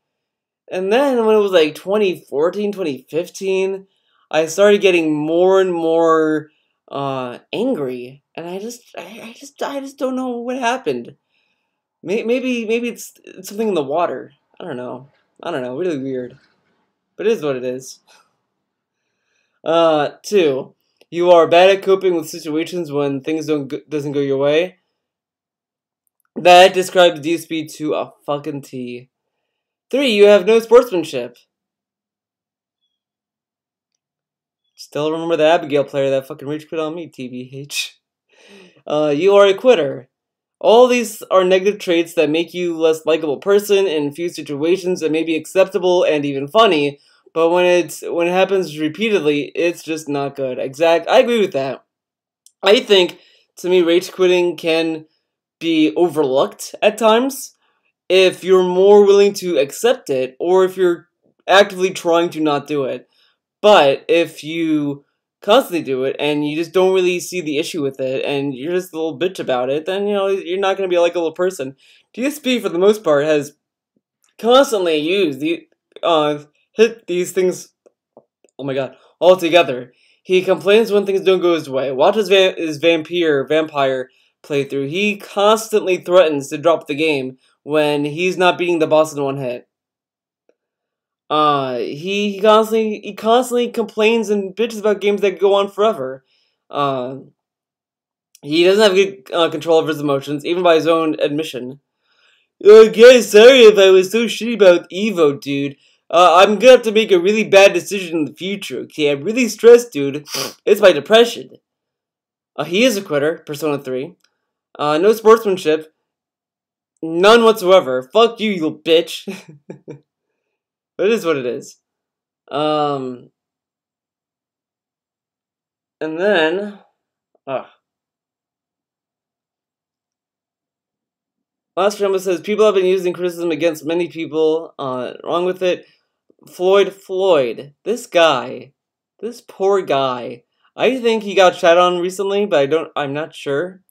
And then when it was like 2014, 2015, I started getting more and more angry, and I just don't know what happened. Maybe it's something in the water. I don't know. Really weird, but it is what it is. Two, you are bad at coping with situations when things doesn't go your way. That describes DSP to a fucking T. Three, you have no sportsmanship. Still remember the Abigail player that fucking rage quit on me, TBH. You are a quitter. All these are negative traits that make you less likable person in few situations that may be acceptable and even funny, but when it happens repeatedly, it's just not good. I agree with that. I think, to me, rage quitting can be overlooked at times if you're more willing to accept it or if you're actively trying to not do it. But if you constantly do it and you just don't really see the issue with it and you're just a little bitch about it, then you're not going to be a likable person. DSP, for the most part, has constantly used hit these things. Oh my god, all together. He complains when things don't go his way. Watch his vampire playthrough. He constantly threatens to drop the game when he's not beating the boss in one hit. He constantly complains and bitches about games that go on forever. Uh, he doesn't have good control of his emotions, even by his own admission. Guys, sorry if I was so shitty about Evo, dude. I'm gonna have to make a really bad decision in the future, okay? I'm really stressed, dude. It's my depression. He is a quitter, Persona 3. No sportsmanship. None whatsoever. Fuck you, you little bitch. But it is what it is. And then... Last Jumbo says, people have been using criticism against many people. Wrong with it. Floyd. This guy. This poor guy. I think he got shat on recently, but I'm not sure.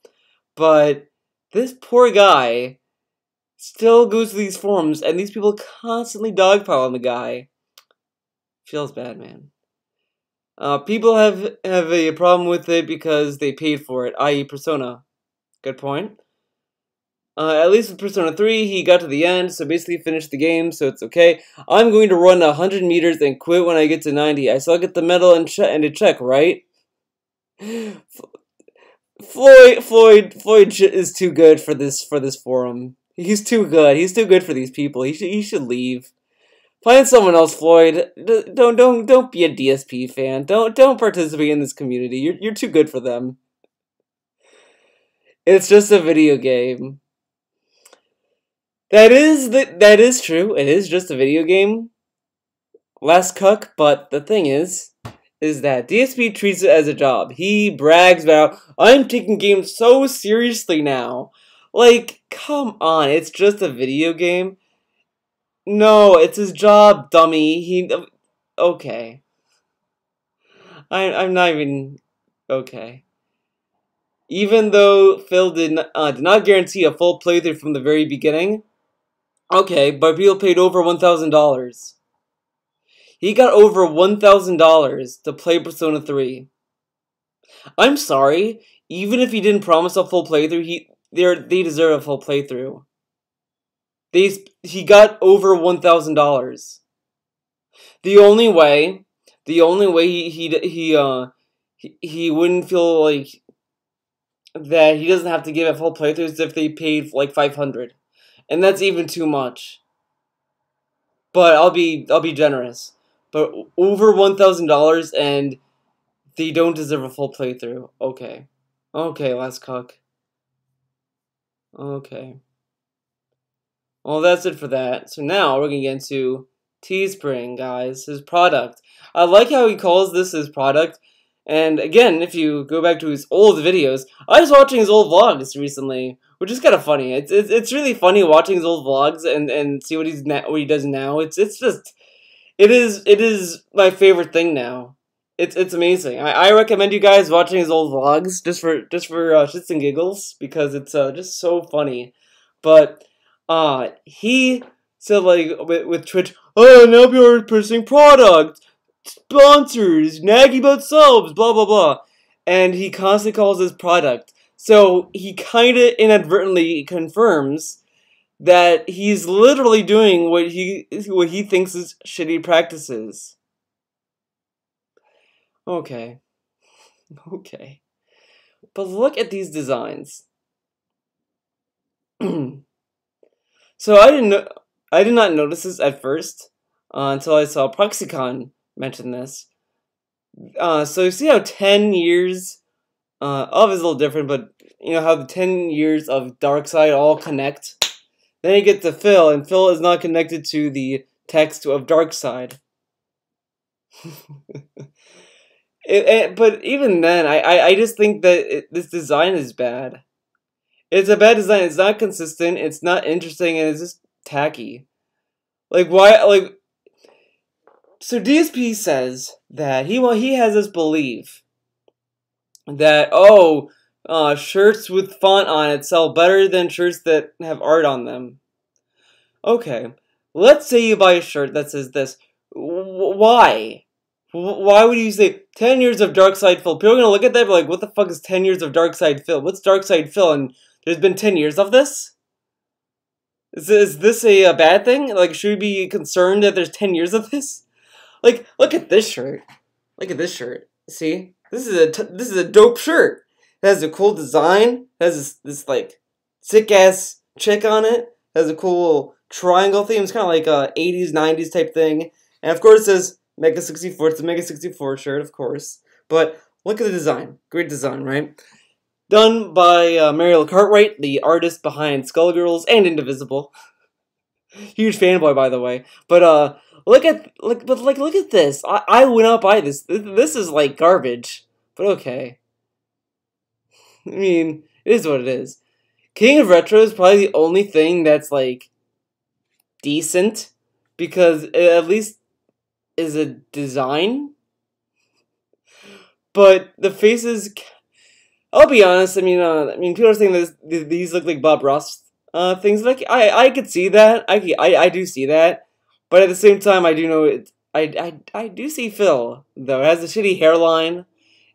But this poor guy still goes to these forums, and these people constantly dogpile on the guy. Feels bad, man. People have a problem with it because they paid for it, i.e. Persona. Good point. At least with Persona 3, he got to the end, so basically finished the game, so it's okay. I'm going to run 100 meters and quit when I get to 90. I still get the medal and a check, right? Floyd is too good for this forum. He's too good. He's too good for these people. He should leave. Find someone else, Floyd. Don't be a DSP fan. Don't participate in this community. You're too good for them. It's just a video game. That is true. It is just a video game. Last cuck, but the thing is that DSP treats it as a job. He brags about, I'm taking games so seriously now. Like, come on, it's just a video game. No, it's his job, dummy. Okay. I'm not even okay. Even though Phil did not guarantee a full playthrough from the very beginning. Okay, but people paid over $1,000. He got over $1,000 to play Persona 3. I'm sorry, even if he didn't promise a full playthrough, they deserve a full playthrough. He got over $1,000. The only way he wouldn't feel like that he doesn't have to give a full playthrough is if they paid like $500, and that's even too much. But I'll be generous. But over $1,000 and they don't deserve a full playthrough. Okay. Okay, last cuck. Okay. Well, that's it for that. So now we're gonna get into Teespring, guys, his product. I like how he calls this his product. And again, if you go back to his old videos, I was watching his old vlogs recently, which is kind of funny. It's really funny watching his old vlogs and see what what he does now. It's just it is my favorite thing now. It's amazing. I recommend you guys watching his old vlogs just for shits and giggles because it's just so funny. But he said like with Twitch, oh now you're pursuing product sponsors, nagging about subs, blah blah blah, and he constantly calls this product. So he kind of inadvertently confirms that he's literally doing what he thinks is shitty practices. Okay, okay, but look at these designs. So I did not notice this at first until I saw Proxicon mention this. So you see how 10 years of is a little different, but you know how the 10 years of Darkseid all connect. Then you get to Phil, and Phil is not connected to the text of Darkseid. But even then, I just think that this design is bad. It's a bad design. It's not consistent. It's not interesting, and it's just tacky. Like why? Like so, DSP says that he has us believe that shirts with font on it sell better than shirts that have art on them. Okay, let's say you buy a shirt that says this. Why? Why would you say 10 years of Darkseid Phil? People are gonna look at that and be like, what the fuck is 10 years of Darkseid Phil? What's Darkseid Phil? And there's been 10 years of this? Is this a bad thing? Like, should we be concerned that there's 10 years of this? Like, look at this shirt. Look at this shirt. See? This is a dope shirt. It has a cool design. It has this like, sick-ass chick on it. It has a cool triangle theme. It's kind of like a 80s, 90s type thing. And of course it says Mega 64. It's a Mega 64 shirt, of course. But look at the design. Great design, right? Done by Mariel Cartwright, the artist behind Skullgirls and Indivisible. Huge fanboy, by the way. But look at this. I would not buy this. This is like garbage. But okay. I mean, it is what it is. King of Retro is probably the only thing that's like decent because it at least is a design. But the faces, I'll be honest. I mean, people are saying these look like Bob Ross things. Like I could see that. I do see that. But at the same time, I do know it. I do see Phil though. It has a shitty hairline.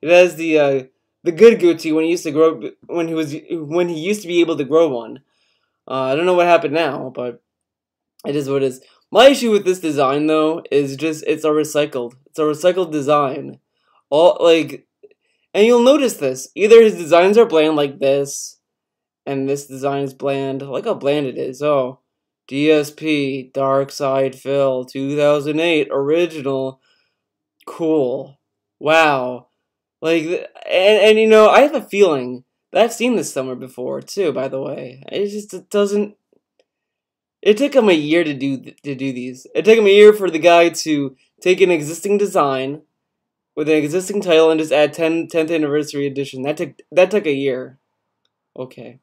It has the good goatee when he used to grow when he used to be able to grow one. I don't know what happened now, but it is what it is. My issue with this design though is just it's a recycled design. All like, and you'll notice this. Either his designs are bland like this, and this design is bland. Look how bland it is. Oh, DSP Darkseid Phil 2008 original. Cool. Wow. Like, and you know, I have a feeling that I've seen this somewhere before too. By the way, it doesn't. It took him a year to do these. It took him a year for the guy to take an existing design with an existing title and just add 10th anniversary edition. That took a year. Okay,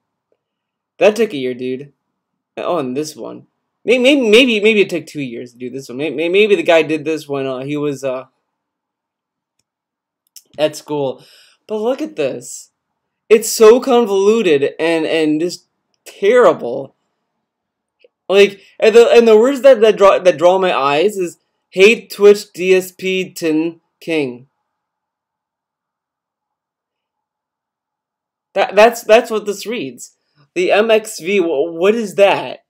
that took a year, dude. Oh, and this one, maybe it took 2 years to do this one. Maybe the guy did this when he was at school. But look at this. It's so convoluted and just terrible. Like, and the words that draw my eyes is hate Twitch DSP Tin King. That's what this reads. The MXV. What is that?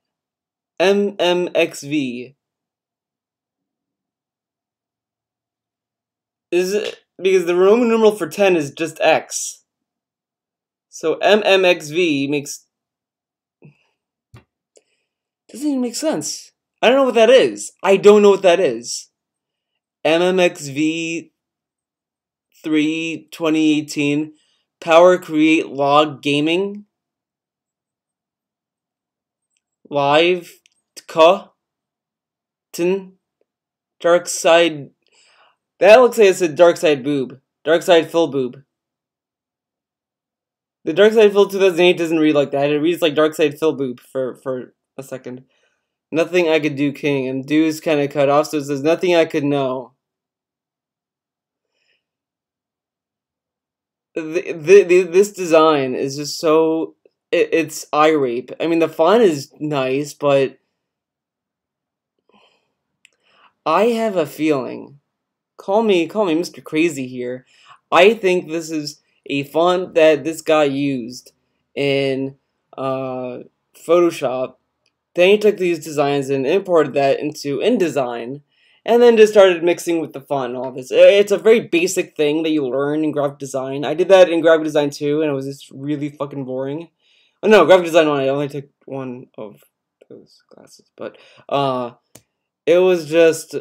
MMXV. Is it because the Roman numeral for 10 is just X? So MMXV doesn't even make sense. I don't know what that is. I don't know what that is. MMXV 3 2018 Power Create Log Gaming Live Dark side. That looks like it's a dark side boob. Dark side full boob. The Dark Side Full 2008 doesn't read like that. It reads like Dark Side Full boob for a second. Nothing I could do, King. And do is kind of cut off, so it says nothing I could know. This design is just so... It's eye rape. I mean, the font is nice, but... I have a feeling. Call me Mr. Crazy here. I think this is a font that this guy used in Photoshop. Then he took these designs and imported that into InDesign, and then just started mixing with the font and all this. It's a very basic thing that you learn in graphic design. I did that in graphic design too, and it was just really fucking boring. Oh no, graphic design 1, I only took one of those classes, but it was just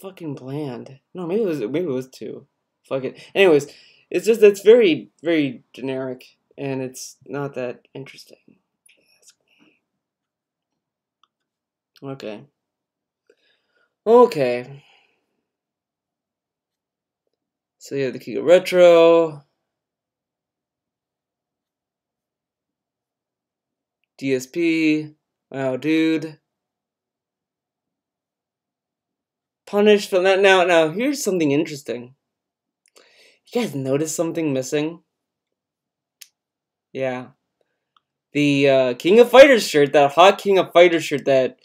fucking bland. No, maybe it was 2. Fuck it. Anyways, it's very, very generic, and it's not that interesting. Okay. So you have the King of Retro, DSP, wow, dude. Punish from that. Now, here's something interesting. You guys notice something missing? Yeah. The King of Fighters shirt, that hot King of Fighters shirt that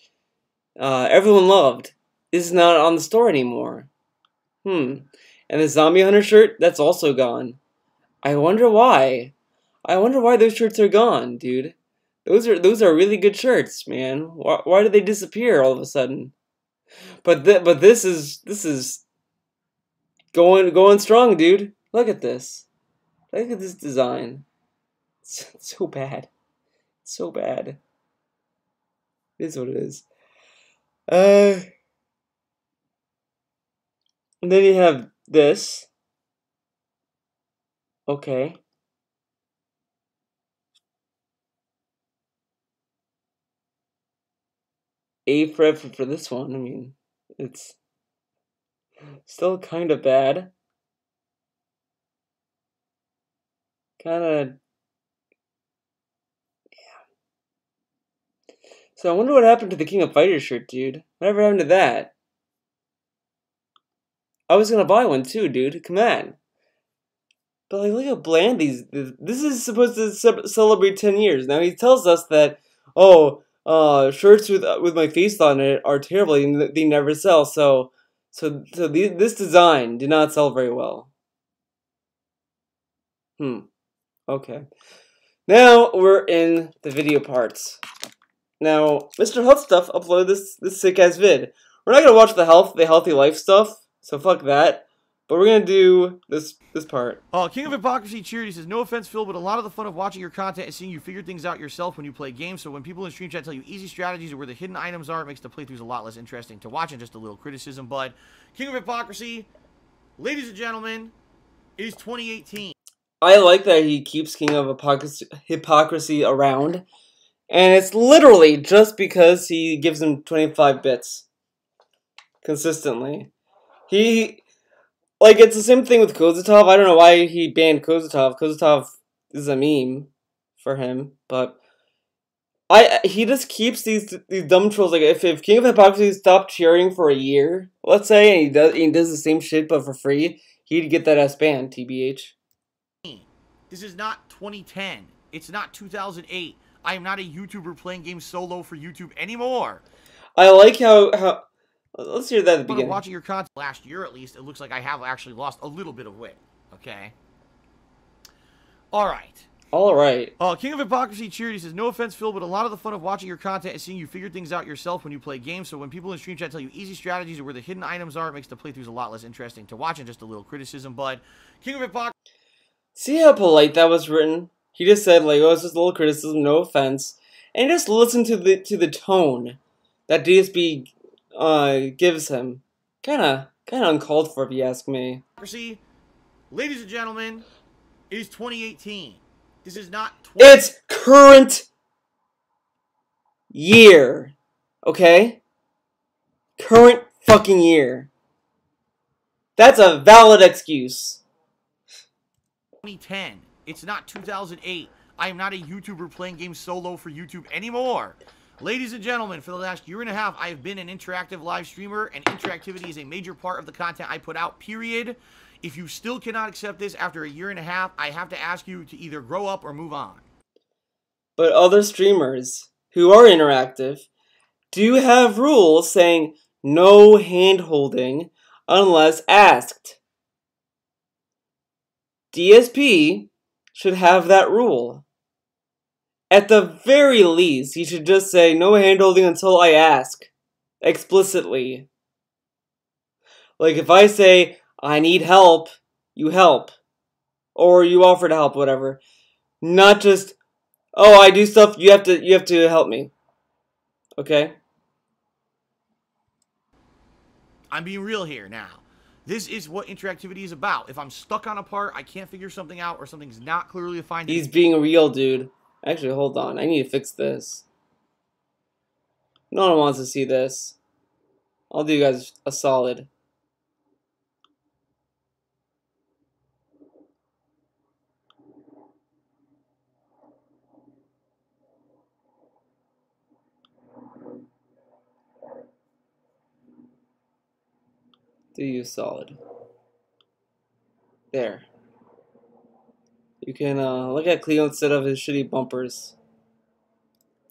everyone loved, is not on the store anymore. And the Zombie Hunter shirt, that's also gone. I wonder why. I wonder why those shirts are gone, dude. Those are really good shirts, man. Why did they disappear all of a sudden? But this is going strong, dude. Look at this. Look at this design. It's so bad. So bad. It is what it is. And then you have this. Okay. A for effort for this one. I mean, it's still kind of bad. Kind of. Yeah. So I wonder what happened to the King of Fighters shirt, dude. Whatever happened to that? I was gonna buy one too, dude. Come on. But like, look how bland these. This is supposed to celebrate 10 years. Now he tells us that, oh, shirts with my face on it are terrible. They never sell. So this design did not sell very well. Okay. Now we're in the video parts. Now, Mr. Health Stuff uploaded this sick ass vid. We're not gonna watch the healthy life stuff. So fuck that. But we're gonna do this part. King of Hypocrisy Cheered says, no offense, Phil, but a lot of the fun of watching your content is seeing you figure things out yourself when you play games. So when people in stream chat tell you easy strategies or where the hidden items are, it makes the playthroughs a lot less interesting to watch. And just a little criticism, bud. King of Hypocrisy, ladies and gentlemen, it is 2018. I like that he keeps King of Hypocrisy around. And it's literally just because he gives him 25 bits. Consistently. Like, it's the same thing with Kozatov. I don't know why he banned Kozatov. Kozatov is a meme for him, but he just keeps these dumb trolls. Like, if King of Hypocrisy stopped cheering for a year, let's say, and he does the same shit but for free, he'd get that ass banned, TBH. This is not 2010. It's not 2008. I am not a YouTuber playing games solo for YouTube anymore. I like how let's hear that at the beginning. Watching your content last year, at least, it looks like I have actually lost a little bit of weight. Okay. All right. King of Hypocrisy Cheered says, no offense, Phil, but a lot of the fun of watching your content is seeing you figure things out yourself when you play games. So when people in stream chat tell you easy strategies or where the hidden items are, it makes the playthroughs a lot less interesting to watch. And just a little criticism, bud. King of Hypocrisy. See how polite that was written? He just said, like, oh, it's just a little criticism, no offense. And just listen to the tone that DSB gives him. Kinda uncalled for, if you ask me. Ladies and gentlemen, it is 2018. This is not... It's current year. Okay? Current fucking year. That's a valid excuse. 2010. It's not 2008. I am not a YouTuber playing games solo for YouTube anymore. Ladies and gentlemen, for the last year and a half, I have been an interactive live streamer, and interactivity is a major part of the content I put out, period. If you still cannot accept this after a year and a half, I have to ask you to either grow up or move on. But other streamers who are interactive do have rules saying no hand-holding unless asked. DSP should have that rule. At the very least, he should just say no hand-holding until I ask. Explicitly. Like if I say, I need help, you help. Or you offer to help, whatever. Not just, oh, I do stuff, you have to help me. Okay? I'm being real here now. This is what interactivity is about. If I'm stuck on a part, I can't figure something out, or something's not clearly defined. He's being real, dude. Actually, hold on. I need to fix this. No one wants to see this. I'll do you guys a solid. Do you solid. There. You can look at Cleo instead of his shitty bumpers.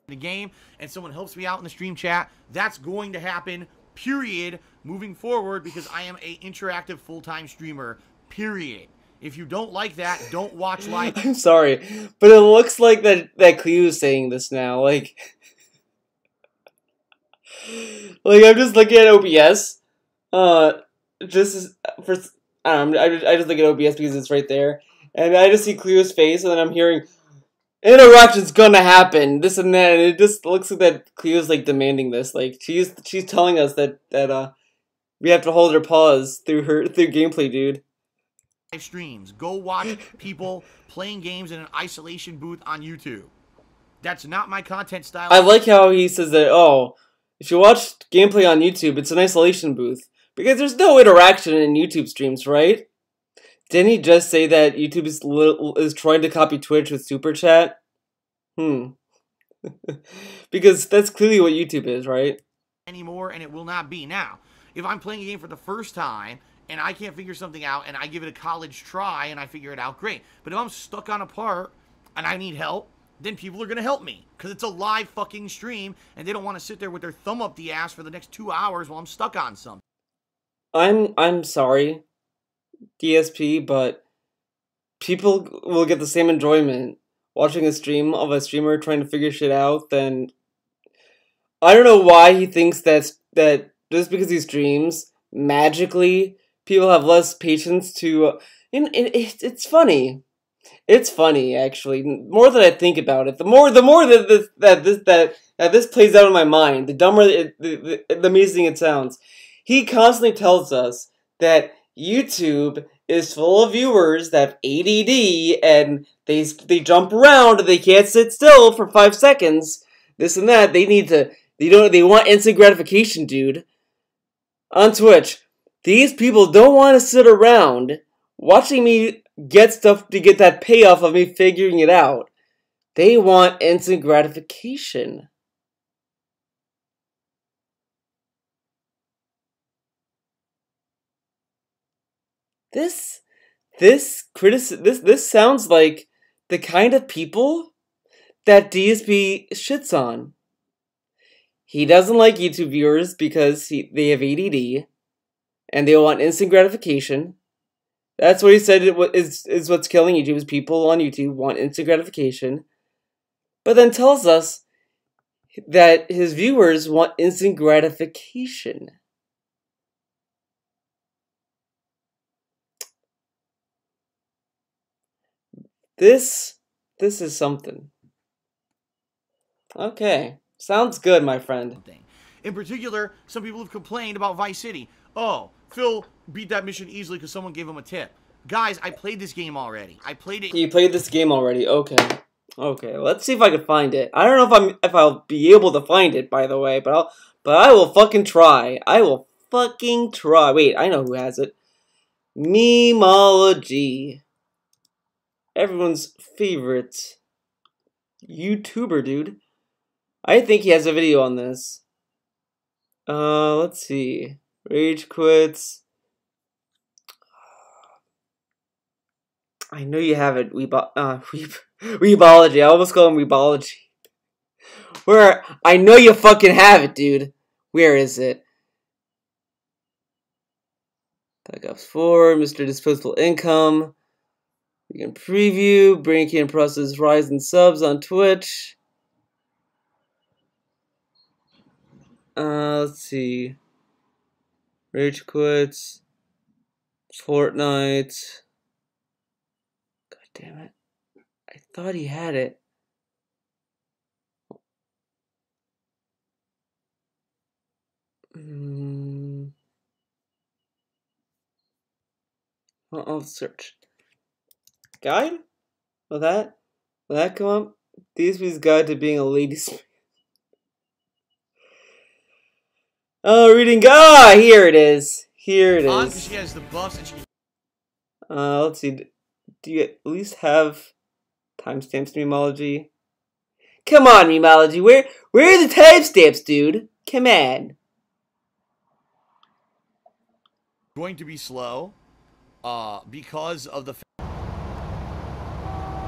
The game, and someone helps me out in the stream chat, that's going to happen, period, moving forward, because I am a interactive full-time streamer, period. If you don't like that, don't watch live. I'm sorry, but it looks like that Cleo is saying this now, like I'm just looking at OBS, just for, I just look at OBS because it's right there, and I just see Cleo's face, and then I'm hearing, interaction's gonna happen, this and that, and it just looks like that Cleo's like demanding this, like she's telling us that we have to hold her pause through gameplay, dude. Live streams. Go watch people playing games in an isolation booth on YouTube. That's not my content style. I like how he says that, oh, if you watch gameplay on YouTube, it's an isolation booth. Because there's no interaction in YouTube streams, right? Didn't he just say that YouTube is trying to copy Twitch with Super Chat? Because that's clearly what YouTube is, right? Anymore, and it will not be. Now, if I'm playing a game for the first time, and I can't figure something out, and I give it a college try, and I figure it out, great. But if I'm stuck on a part, and I need help, then people are going to help me. Because it's a live fucking stream, and they don't want to sit there with their thumb up the ass for the next 2 hours while I'm stuck on something. I'm sorry, DSP, but people will get the same enjoyment watching a stream of a streamer trying to figure shit out than... I don't know why he thinks that just because he streams, magically, people have less patience to... It's funny. It's funny, actually. More than I think about it, the more that this plays out in my mind, the dumber, the amazing it sounds. He constantly tells us that YouTube is full of viewers that have ADD and they jump around and they can't sit still for 5 seconds. This and that. They want instant gratification, dude. On Twitch, these people don't want to sit around watching me get stuff to get that payoff of me figuring it out. They want instant gratification. This sounds like the kind of people that DSP shits on. He doesn't like YouTube viewers because they have ADD and they want instant gratification. That's what he said is what's killing YouTube, is people on YouTube want instant gratification. But then tells us that his viewers want instant gratification. This is something. Okay. Sounds good, my friend. In particular, some people have complained about Vice City. Oh, Phil beat that mission easily because someone gave him a tip. Guys, I played this game already. I played it. You played this game already, okay. Okay, let's see if I can find it. I don't know if I'll be able to find it, by the way, but I will fucking try. I will fucking try. Wait, I know who has it. Memology. Everyone's favorite YouTuber, dude. I think he has a video on this. Let's see. Rage quits. I know you have it. Weebology. I almost call him Weebology. Where? I know you fucking have it, dude. Where is it? Backups 4, Mr. Disposable Income. We can preview. Brainky and process rise in subs on Twitch. Let's see. Rage quits. Fortnite. God damn it. I thought he had it. I'll search. Guide? Will that come up? DSP's Guide to Being a Ladies. Oh, reading. Ah, here it is. Here it is. She has the buffs and she... Let's see. Do you at least have timestamps, Memology? Come on, Memology. Where are the timestamps, dude? Come on. Going to be slow, because of the...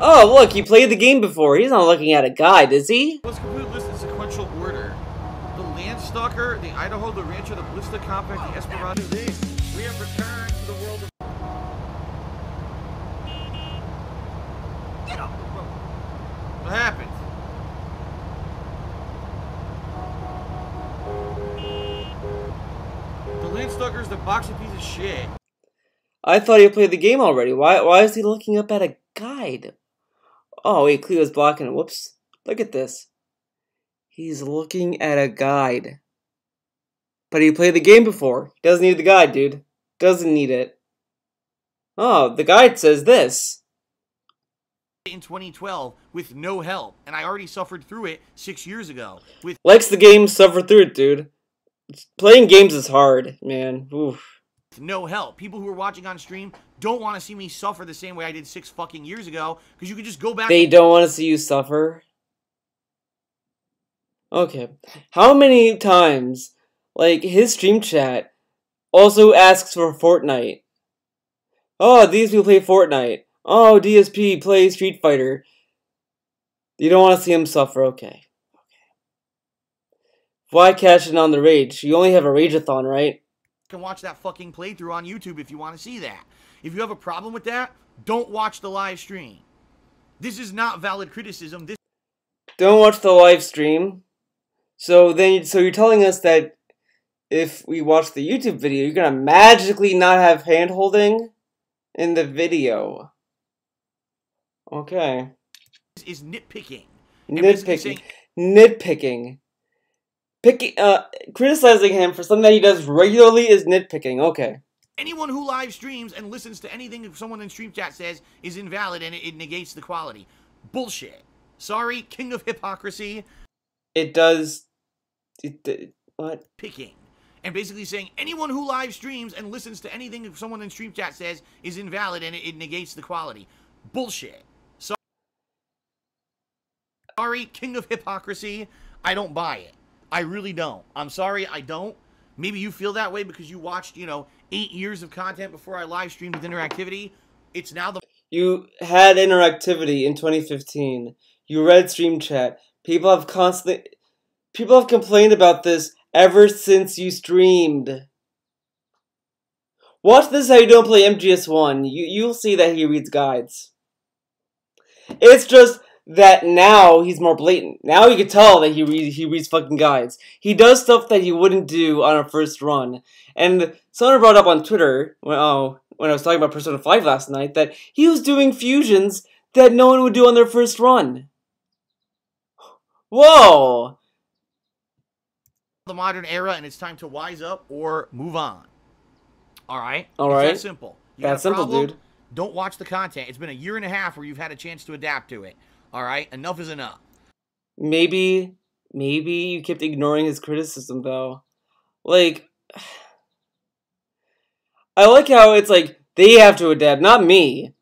Oh, look, he played the game before. He's not looking at a guide, is he? Let's complete list in sequential order. The Landstalker, the Idaho, the Rancher, the Ballista Compact, the Esperanto. We have returned to the world of... What happened? The Landstalker's the boxy piece of shit. I thought he played the game already. Why is he looking up at a guide? Oh, wait, Cleo's blocking it. Whoops. Look at this. He's looking at a guide. But he played the game before. He doesn't need the guide, dude. Doesn't need it. Oh, the guide says this. In 2012 with no help, and I already suffered through it 6 years ago. With Likes the game, suffer through it, dude. Playing games is hard, man. Oof. No help. People who are watching on stream don't want to see me suffer the same way I did 6 fucking years ago, because you could just go back. They don't want to see you suffer? Okay. How many times, like, his stream chat also asks for Fortnite? Oh, these people play Fortnite. Oh, DSP plays Street Fighter. You don't want to see him suffer, okay. Why cash in on the rage? You only have a rage-a-thon, right? You can watch that fucking playthrough on YouTube if you want to see that. If you have a problem with that, don't watch the live stream. This is not valid criticism. Don't watch the live stream. So you're telling us that if we watch the YouTube video, you're gonna magically not have hand-holding in the video. Okay. This is nitpicking. Nitpicking. Criticizing him for something that he does regularly is nitpicking. Okay. Anyone who live streams and listens to anything someone in stream chat says is invalid and it negates the quality. Bullshit. Sorry, king of hypocrisy. It does... what? Picking. And basically saying anyone who live streams and listens to anything someone in stream chat says is invalid and it negates the quality. Bullshit. Sorry, king of hypocrisy. I don't buy it. I really don't. I'm sorry, I don't. Maybe you feel that way because you watched, 8 years of content before I live streamed with interactivity. It's now the... You had interactivity in 2015. You read stream chat. People have complained about this ever since you streamed. Watch this how you don't play MGS1. You'll see that he reads guides. It's just that now he's more blatant. Now you can tell that he reads fucking guides. He does stuff that he wouldn't do on a first run. And someone brought up on Twitter, when I was talking about Persona 5 last night, that he was doing fusions that no one would do on their first run. Whoa! The modern era, and it's time to wise up or move on. Alright? Alright. It's that simple. That's simple, dude. Don't watch the content. It's been a year and a half where you've had a chance to adapt to it. Alright? Enough is enough. Maybe you kept ignoring his criticism, though. Like, I like how it's like, they have to adapt, not me.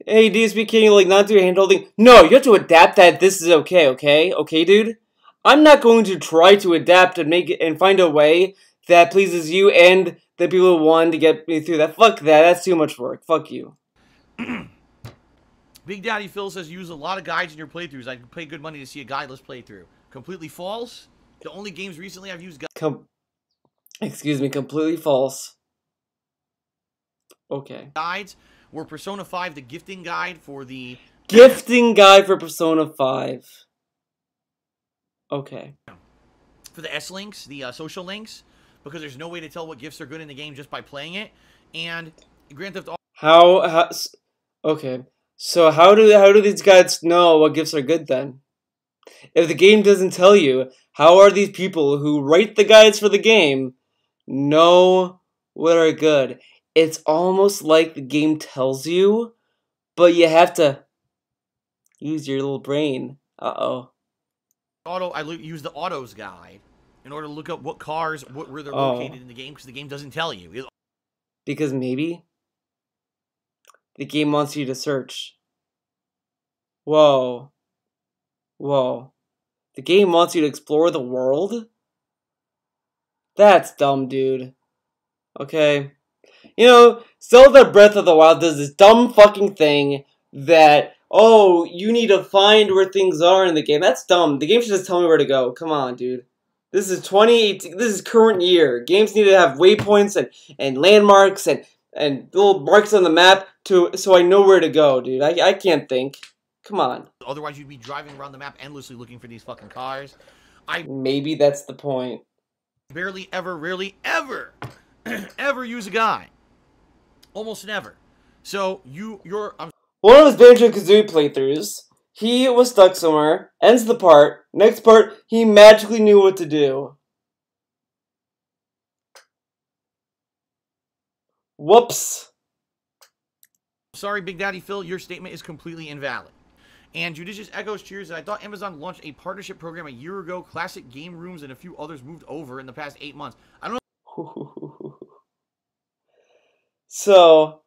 Hey, do you speak King, like, not do hand holding? No, you have to adapt that this is okay, okay? Okay, dude? I'm not going to try to adapt and make it, and find a way that pleases you and the people who want to get me through that. Fuck that, that's too much work. Fuck you. Big Daddy Phil says use a lot of guides in your playthroughs. I can pay good money to see a guideless playthrough. Completely false. The only games recently I've used Excuse me, completely false. Okay. Guides were Persona 5, the gifting guide for the... Gifting guide for Persona 5. Okay. For the S-links, the social links, because there's no way to tell what gifts are good in the game just by playing it. And Grand Theft Auto... How okay. So how do these guys know what gifts are good then? If the game doesn't tell you, how are these people who write the guides for the game know what are good? It's almost like the game tells you, but you have to use your little brain. Uh-oh. I use the autos guide in order to look up what cars, where they're located in the game, because the game doesn't tell you. Because maybe the game wants you to search. Whoa. Whoa. The game wants you to explore the world? That's dumb, dude. Okay. You know, Zelda Breath of the Wild does this dumb fucking thing that, oh, you need to find where things are in the game. That's dumb. The game should just tell me where to go. Come on, dude. This is 2018. This is current year. Games need to have waypoints and landmarks and little marks on the map so I know where to go, dude. I can't think. Come on. Otherwise, you'd be driving around the map endlessly looking for these fucking cars. Maybe that's the point. Barely ever, rarely ever, ever use a guide. Almost never. So one of his Banjo-Kazooie playthroughs, he was stuck somewhere, ends the part, next part, he magically knew what to do. Whoops. Sorry, Big Daddy Phil, your statement is completely invalid. And Judicious Echoes cheers that I thought Amazon launched a partnership program a year ago. Classic Game Rooms and a few others moved over in the past 8 months. I don't know. So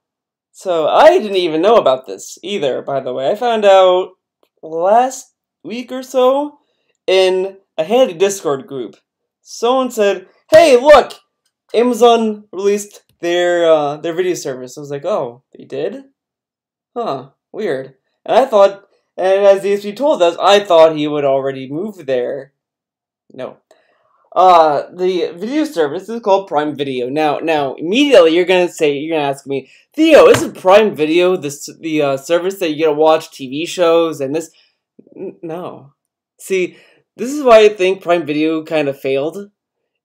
I didn't even know about this either, by the way. I found out last week or so in a handy Discord group. Someone said, hey, look! Amazon released their video service. I was like, oh, they did? Huh, weird. And I thought, and as DSP told us, I thought he would already move there. No. The video service is called Prime Video. Now, immediately you're gonna ask me, Theo, isn't Prime Video the service that you get to watch TV shows and this? No. See, this is why I think Prime Video kind of failed,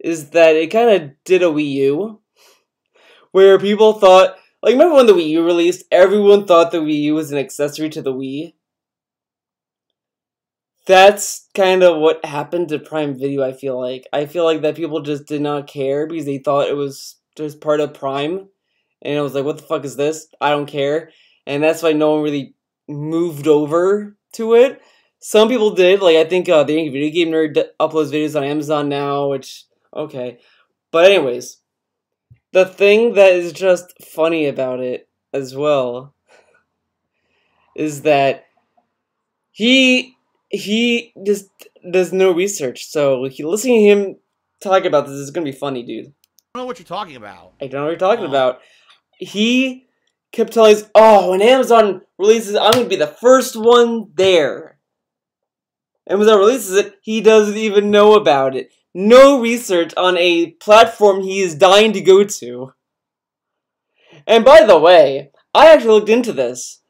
is that it kind of did a Wii U, where people thought, like, remember when the Wii U released, everyone thought the Wii U was an accessory to the Wii? That's kind of what happened to Prime Video, I feel like. I feel like that people just did not care because they thought it was just part of Prime. And it was like, what the fuck is this? I don't care. And that's why no one really moved over to it. Some people did. Like, I think the Video Game Nerd uploads videos on Amazon now, which, okay. But anyways, the thing that is just funny about it as well is that he just does no research, so listening to him talk about this is gonna be funny, dude. I don't know what you're talking about. I don't know what you're talking about. He kept telling us, oh, when Amazon releases it, I'm gonna be the first one there. Amazon releases it, he doesn't even know about it. No research on a platform he is dying to go to. And by the way, I actually looked into this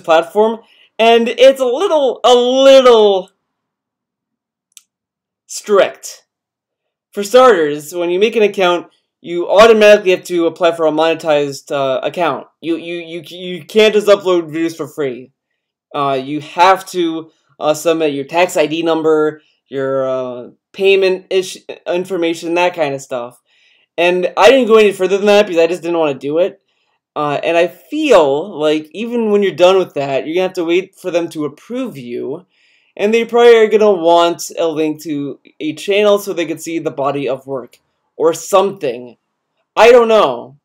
platform, and it's a little strict. For starters, when you make an account, you automatically have to apply for a monetized account. You can't just upload videos for free. You have to submit your tax ID number, your payment information, that kind of stuff. And I didn't go any further than that because I just didn't want to do it. And I feel like even when you're done with that, you're gonna have to wait for them to approve you. And they probably are gonna want a link to a channel so they can see the body of work. Or something. I don't know.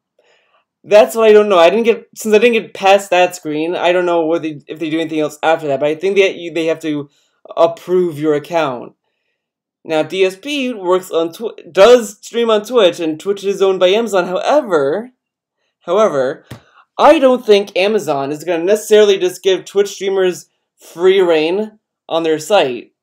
That's what I don't know. Since I didn't get past that screen, I don't know if they do anything else after that. But I think they have to approve your account. Now, DSP does stream on Twitch, and Twitch is owned by Amazon. However, I don't think Amazon is going to necessarily just give Twitch streamers free reign on their site,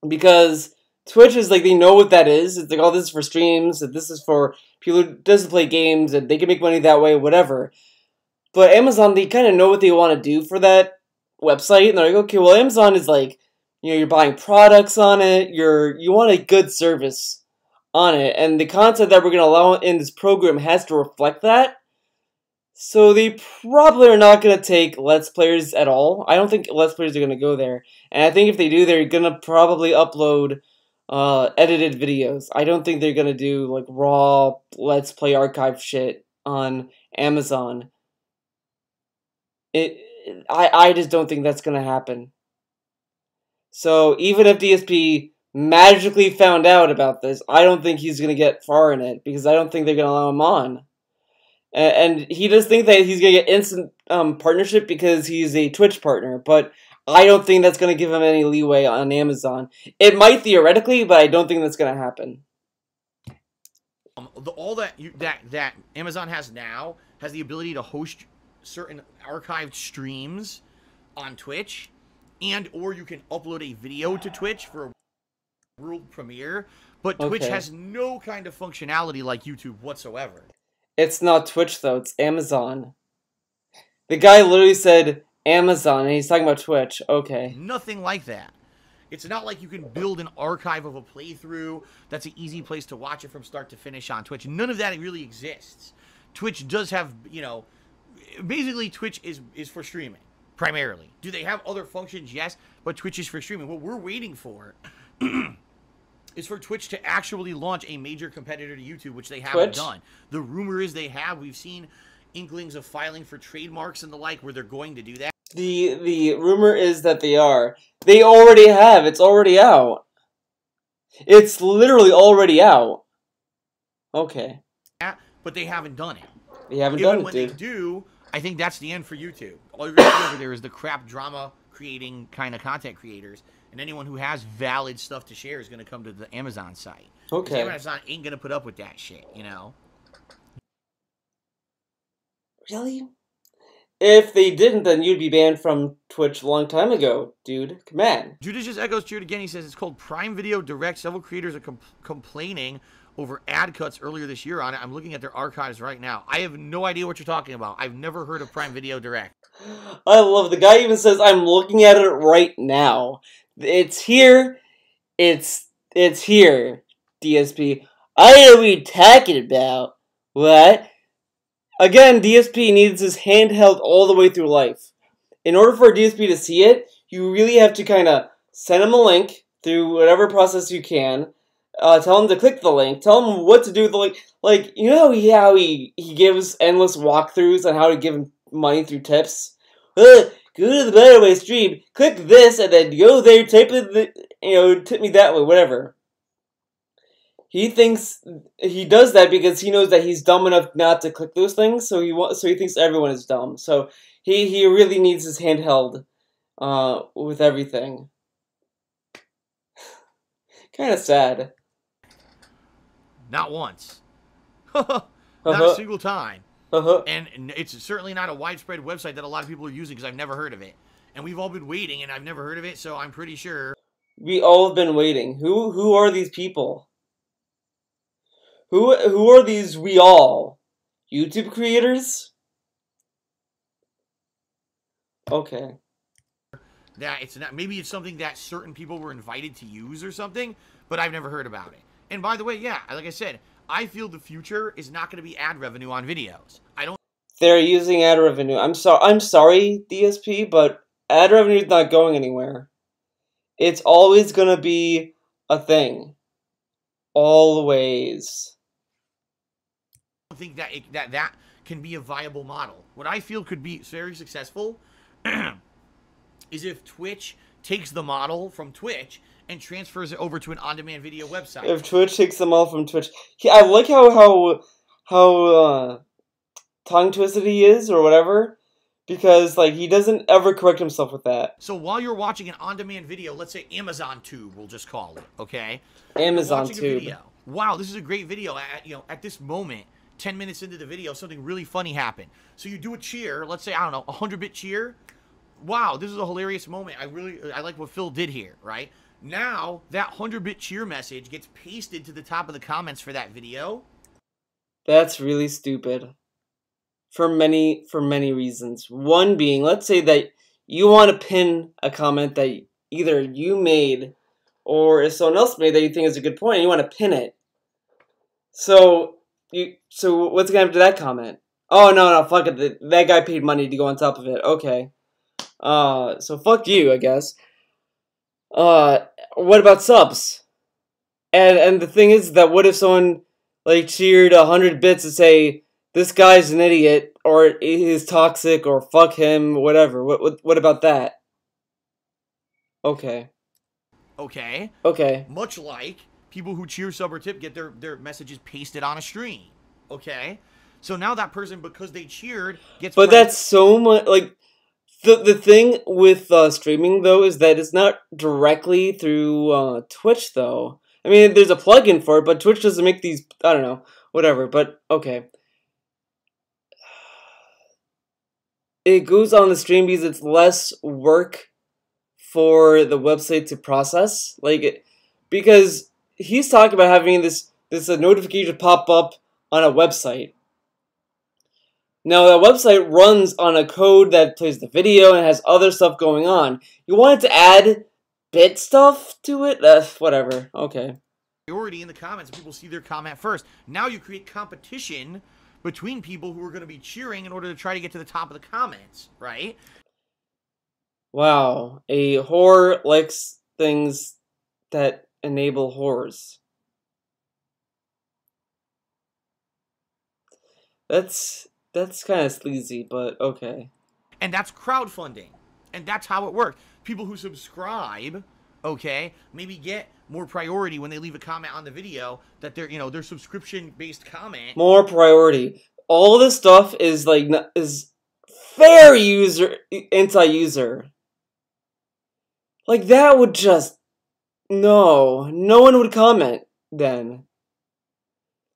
because Twitch is like, they know what that is. It's like, oh, this is for streams, and this is for people who doesn't play games, and they can make money that way, whatever. But Amazon, they kind of know what they want to do for that website, and they're like, okay, well, Amazon is like, you're buying products on it, you want a good service on it, and the content that we're going to allow in this program has to reflect that. So they probably are not going to take Let's Players at all. I don't think Let's Players are going to go there. And I think if they do, they're going to probably upload edited videos. I don't think they're going to do like raw Let's Play archive shit on Amazon. I just don't think that's going to happen. So even if DSP magically found out about this, I don't think he's going to get far in it, because I don't think they're going to allow him on. And he does think that he's going to get instant partnership because he's a Twitch partner, but I don't think that's going to give him any leeway on Amazon. It might theoretically, but I don't think that's going to happen. All that Amazon has now has the ability to host certain archived streams on Twitch, or you can upload a video to Twitch for a world premiere, but Twitch has no kind of functionality like YouTube whatsoever. It's not Twitch, though. It's Amazon. The guy literally said Amazon, and he's talking about Twitch. Okay. Nothing like that. It's not like you can build an archive of a playthrough. That's an easy place to watch it from start to finish on Twitch. None of that really exists. Twitch does have, basically Twitch is for streaming, primarily. Do they have other functions? Yes, but Twitch is for streaming. What we're waiting for is for Twitch to actually launch a major competitor to YouTube, which they haven't done. The rumor is they have. We've seen inklings of filing for trademarks and the like where they're going to do that. The rumor is that they are. They already have. It's already out. It's literally already out. Okay. But they haven't done it. They haven't done it, when dude. they do, I think that's the end for YouTube. All you're going to see over there is the crap drama creating kind of content creators, and anyone who has valid stuff to share is going to come to the Amazon site. Okay. Amazon ain't going to put up with that shit, Really? If they didn't, then you'd be banned from Twitch a long time ago, dude. Come on. Judicious Echoes cheered again. He says it's called Prime Video Direct. Several creators are complaining over ad cuts earlier this year on it. I'm looking at their archives right now. I have no idea what you're talking about. I've never heard of Prime Video Direct. I love the guy even says, I'm looking at it right now. It's here. It's here, DSP. I know what you're talking about. What? Again, DSP needs his handheld all the way through life. In order for DSP to see it, you really have to kind of send him a link through whatever process you can. Tell him to click the link. Tell him what to do with the link. Like, you know how he gives endless walkthroughs on how to give him money through tips? Go to the Better Way stream, click this, and then go there, type it, tip me that way, whatever. He thinks he does that because he knows that he's dumb enough not to click those things, so he thinks everyone is dumb. So he really needs his handheld with everything. Kind of sad. Not once. Not a single time. And it's certainly not a widespread website that a lot of people are using because I've never heard of it. And we've all been waiting, and I've never heard of it, so I'm pretty sure. We all have been waiting. Who are these people? Who are these we all? YouTube creators? Okay. That it's not. Maybe it's something that certain people were invited to use or something, but I've never heard about it. And by the way, yeah, like I said, I feel the future is not going to be ad revenue on videos. I don't. They're using ad revenue. I'm sorry, DSP, but ad revenue is not going anywhere. It's always gonna be a thing. Always. Think that can be a viable model. What I feel could be very successful is if Twitch takes the model from Twitch and transfers it over to an on-demand video website. If Twitch takes the model from Twitch, I like how tongue-twisted he is, or whatever, because, like, he doesn't ever correct himself with that. So while you're watching an on-demand video, let's say Amazon Tube, we'll just call it, okay? Amazon Tube. Wow, this is a great video. At this moment, 10 minutes into the video, something really funny happened. So you do a cheer, let's say, I don't know, a 100-bit cheer. Wow, this is a hilarious moment. I like what Phil did here, right? Now, that 100-bit cheer message gets pasted to the top of the comments for that video. That's really stupid. For many reasons. One being, let's say that you want to pin a comment that either you made or if someone else made that you think is a good point, and you want to pin it. So what's gonna happen to that comment? Oh, no, fuck it. That guy paid money to go on top of it. Okay. So fuck you, I guess. What about subs? And the thing is that what if someone, like, cheered 100 bits to say, this guy's an idiot, or he's toxic, or fuck him, whatever. What about that? Okay. Okay. Much like people who cheer, sub, or tip get their messages pasted on a stream. Okay. So now that person, because they cheered, gets... But that's so much, like, the thing with streaming, though, is that it's not directly through Twitch, though. I mean, there's a plugin for it, but Twitch doesn't make these, I don't know, whatever, but okay. It goes on the stream because it's less work for the website to process, like, because he's talking about having this notification pop up on a website. Now, that website runs on a code that plays the video and has other stuff going on. You wanted to add bit stuff to it? Whatever. Okay. Priority in the comments, people see their comment first. Now you create competition between people who are going to be cheering in order to try to get to the top of the comments, right? Wow. A whore likes things that enable whores. That's kind of sleazy, but okay. And that's crowdfunding. And that's how it works. People who subscribe, okay, maybe get more priority when they leave a comment on the video, that their subscription-based comment. More priority. All this stuff is very anti-user. Like, that would just... No one would comment then.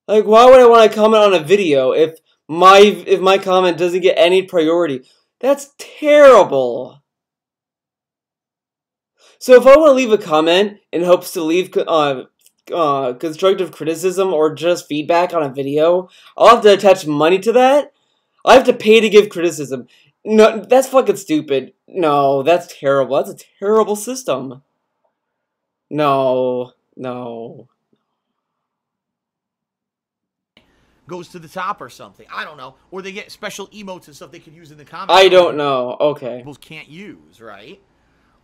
Like, why would I want to comment on a video if my comment doesn't get any priority? That's terrible. So if I want to leave a comment in hopes to leave constructive criticism or just feedback on a video, I'll have to attach money to that? I'll have to pay to give criticism. No, that's fucking stupid. No, that's terrible. That's a terrible system. No. Goes to the top or something. I don't know. Or they get special emotes and stuff they can use in the comments. I don't know. Okay. People can't use, right?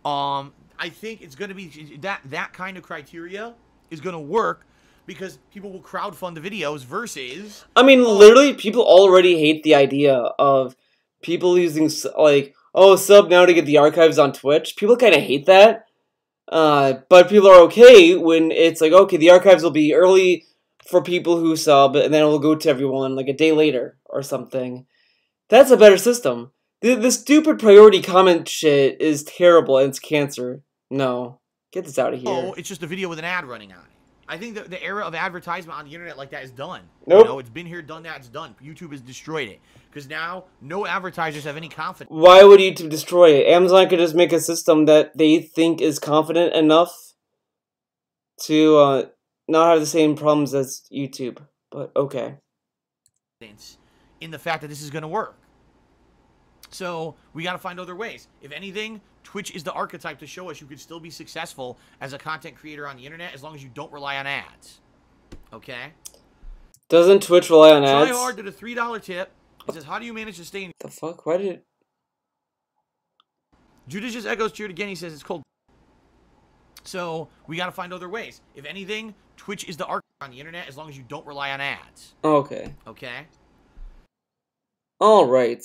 I think it's going to be that kind of criteria is going to work because people will crowdfund the videos versus... I mean, literally, people already hate the idea of people using, like, oh, sub now to get the archives on Twitch. People kind of hate that. But people are okay when it's like, okay, the archives will be early for people who sub, and then it will go to everyone, like, a day later or something. That's a better system. The stupid priority comment shit is terrible, and it's cancer. No. Get this out of here. Oh, it's just a video with an ad running on it. I think the era of advertisement on the internet like that is done. Nope. You know, it's been here, done that, it's done. YouTube has destroyed it. Because now, no advertisers have any confidence. Why would YouTube destroy it? Amazon could just make a system that they think is confident enough to not have the same problems as YouTube. But, okay. In the fact that this is going to work. So, we got to find other ways. If anything, Twitch is the archetype to show us you could still be successful as a content creator on the internet as long as you don't rely on ads. Okay? Doesn't Twitch rely on ads? Try Hard did a $3 tip. It says, how do you manage to stay in... The fuck? Why did it... Judicious Echoes cheered again. He says it's cold. So, we got to find other ways. If anything, Twitch is the archetype on the internet as long as you don't rely on ads. Okay. Okay? Alright.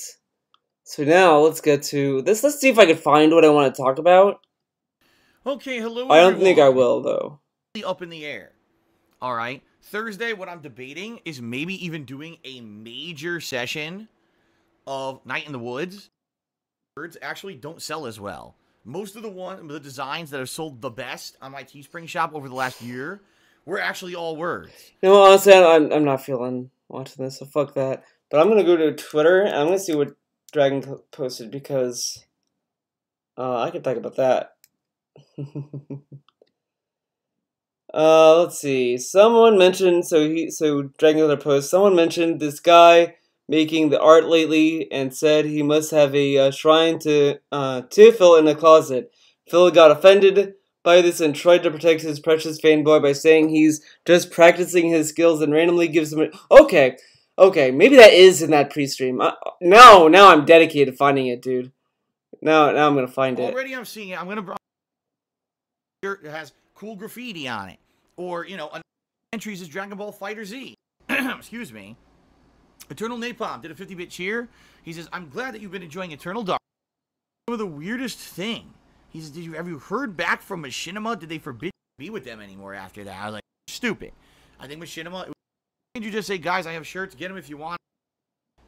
So now let's get to this. Let's see if I can find what I want to talk about. Okay, hello I everyone. don't think I will, though. Up in the air. Alright. Thursday, what I'm debating is maybe even doing a major session of Night in the Woods. Words actually don't sell as well. Most of the designs that have sold the best on my Teespring shop over the last year were actually all words. No, honestly, I'm not feeling watching this, so fuck that. But I'm gonna go to Twitter and I'm gonna see what Dragon posted because I can talk about that. Let's see. Someone mentioned so Dragon post. Someone mentioned this guy making the art lately and said he must have a shrine to Phil in a closet. Phil got offended by this and tried to protect his precious fanboy by saying he's just practicing his skills and randomly gives him okay, maybe that is in that pre-stream. Now I'm dedicated to finding it, dude. Now I'm gonna find it. Already I'm seeing it. I'm gonna shirt that has cool graffiti on it, or entries is Dragon Ball Fighter Z. Excuse me. Eternal Napalm did a 50-bit cheer. He says, "I'm glad that you've been enjoying Eternal Dark." Some of the weirdest thing. He says, have you heard back from Machinima? Did they forbid you to be with them anymore after that? I was like, stupid. I think Machinima, you just say, guys, I have shirts, get them if you want.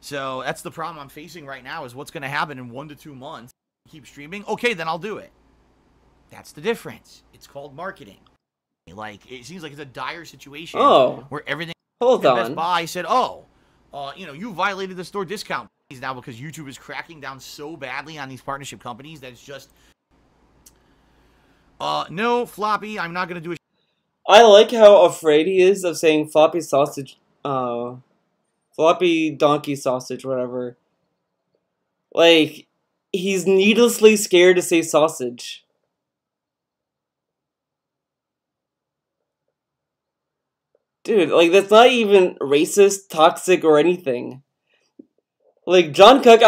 So that's the problem I'm facing right now is what's going to happen in 1 to 2 months. Keep streaming? Okay, then I'll do it. That's the difference. It's called marketing. Like, it seems like it's a dire situation where everything Best Buy said, you violated the store discount now because YouTube is cracking down so badly on these partnership companies that it's just no, Floppy, I'm not going to do it. I like how afraid he is of saying floppy sausage, floppy donkey sausage, whatever. Like, he's needlessly scared to say sausage. Dude, like, that's not even racist, toxic, or anything. Like, John Cook,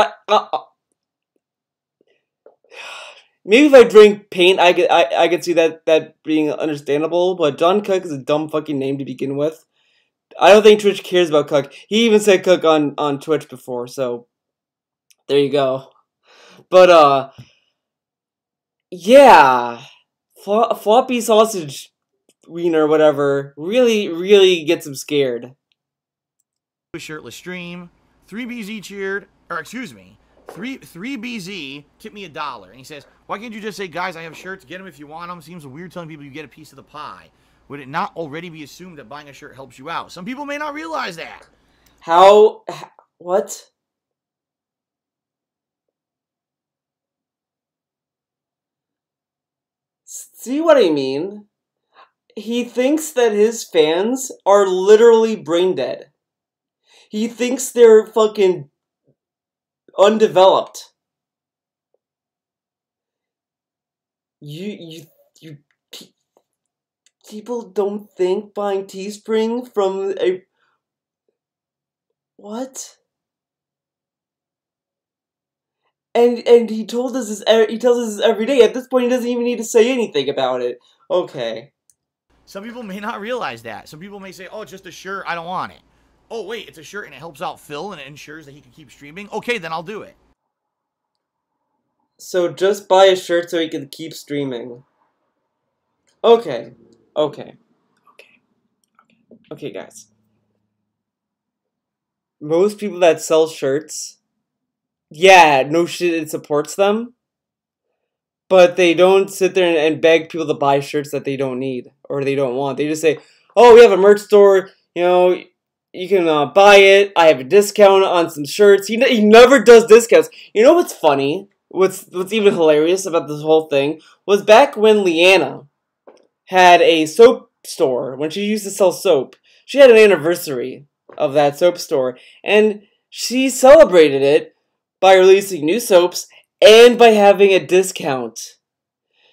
maybe if I drink paint, I could see that being understandable, but John Cook is a dumb fucking name to begin with. I don't think Twitch cares about Cook. He even said Cook on Twitch before, so there you go. But, yeah. Floppy sausage wiener, whatever, really gets him scared. A shirtless stream. 3BZ cheered, or excuse me, 3BZ tipped me $1, and he says, "Why can't you just say, guys, I have shirts, get them if you want them? Seems weird telling people you get a piece of the pie. Would it not already be assumed that buying a shirt helps you out? Some people may not realize that." How? What? See what I mean? He thinks that his fans are literally brain dead. He thinks they're fucking undeveloped. People don't think buying Teespring from a... What? And he told us this. He tells us this every day. At this point, he doesn't even need to say anything about it. Okay. Some people may not realize that. Some people may say, "Oh, it's just a shirt. I don't want it." Oh, wait, it's a shirt and it helps out Phil and it ensures that he can keep streaming. Okay, then I'll do it. So just buy a shirt so he can keep streaming. Okay, guys. Most people that sell shirts, yeah, no shit, it supports them. But they don't sit there and beg people to buy shirts that they don't need or they don't want. They just say, "Oh, we have a merch store, you can buy it. I have a discount on some shirts." He never does discounts. You know what's funny? What's even hilarious about this whole thing was back when Leanna had a soap store, when she used to sell soap, she had an anniversary of that soap store, and she celebrated it by releasing new soaps and by having a discount.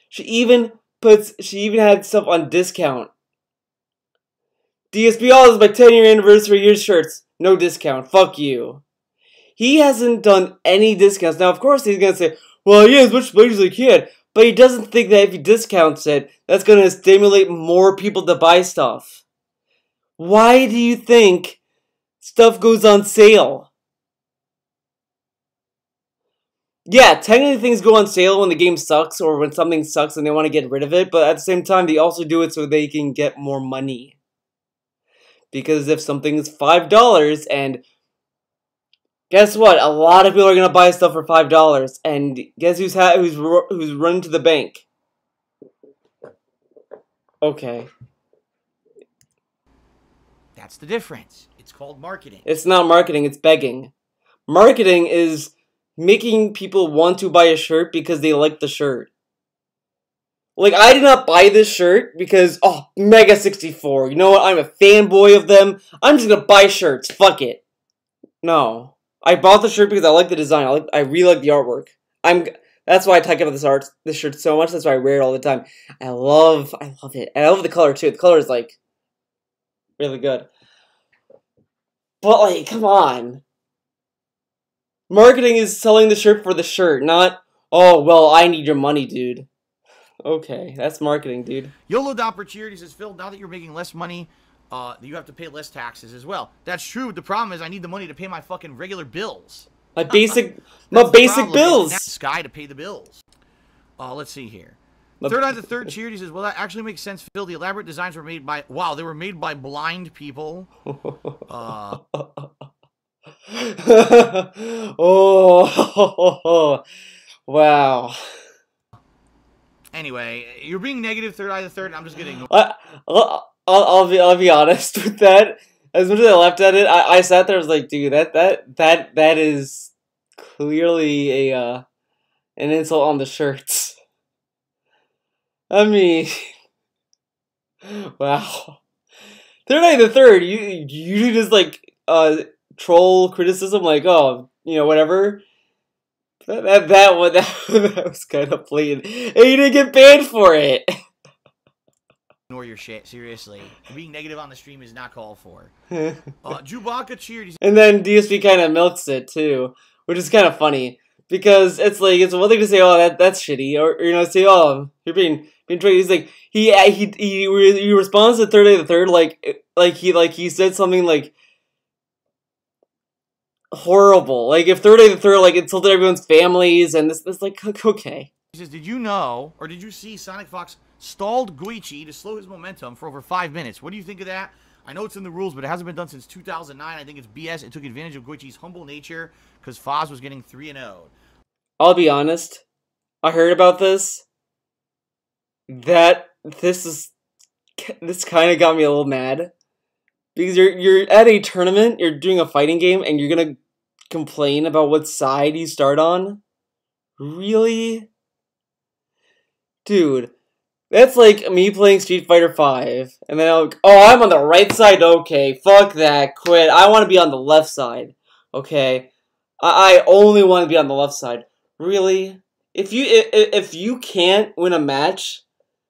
She even had stuff on discount. DSP, this is my 10-year anniversary, here's shirts. No discount. Fuck you. He hasn't done any discounts. Now, of course, he's going to say, "Well, yeah, as much money as he can." But he doesn't think that if he discounts it, that's going to stimulate more people to buy stuff. Why do you think stuff goes on sale? Yeah, technically things go on sale when the game sucks or when something sucks and they want to get rid of it, but at the same time, they also do it so they can get more money. Because if something is $5 and guess what? A lot of people are gonna buy stuff for $5, and guess who's running to the bank? Okay, That's the difference. It's called marketing. it's not marketing; it's begging. Marketing is making people want to buy a shirt because they like the shirt. Like, I did not buy this shirt because, oh, Mega 64. You know what? I'm a fanboy of them. I'm just gonna buy shirts. Fuck it. No. I bought the shirt because I like the design. I really like the artwork. That's why I talk about this shirt so much. That's why I wear it all the time. I love it. And I love the color too. The color is like really good. But like, come on. Marketing is selling the shirt for the shirt, not, oh, well, I need your money, dude. Okay, that's marketing, dude. YOLO Dopper Cheerity says, Phil, now that you're making less money, you have to pay less taxes as well. That's true. The problem is I need the money to pay my fucking regular bills. My basic bills. Sky to pay the bills. Let's see here. Third Eye the Third Cheerity says, well, that actually makes sense, Phil. The elaborate designs were made by, wow, they were made by blind people. Oh, wow. Anyway, you're being negative, Third Eye the Third, and I'm just getting. I'll be honest with that. As much as I laughed at it, I sat there. I was like, dude, that is clearly an insult on the shirts. I mean, wow. Third Eye the Third, you just like troll criticism, like, oh, you know, whatever. That was kind of blatant. And you didn't get banned for it. Ignore your shit, seriously. Being negative on the stream is not called for. Chewbacca cheered. And then DSP kind of milks it too, which is kind of funny because it's like it's one thing to say, oh, that's shitty, or you know, say, oh, you're being treated. He's like he responds to Third Eye the Third like he said something like horrible. Like if Third Eye the Third like insulted everyone's families and this like okay. He says, did you know or did you see Sonic Fox stalled Goichi to slow his momentum for over 5 minutes? What do you think of that? I know it's in the rules, but it hasn't been done since 2009. I think it's BS. It took advantage of Goichi's humble nature because Foz was getting 3-0. I'll be honest. I heard about this. This kind of got me a little mad. Because you're at a tournament, you're doing a fighting game, and you're gonna complain about what side you start on? Really? Dude, that's like me playing Street Fighter V, and then oh, I'm on the right side, okay, fuck that, quit, I want to be on the left side, okay? I only want to be on the left side. Really? If you can't win a match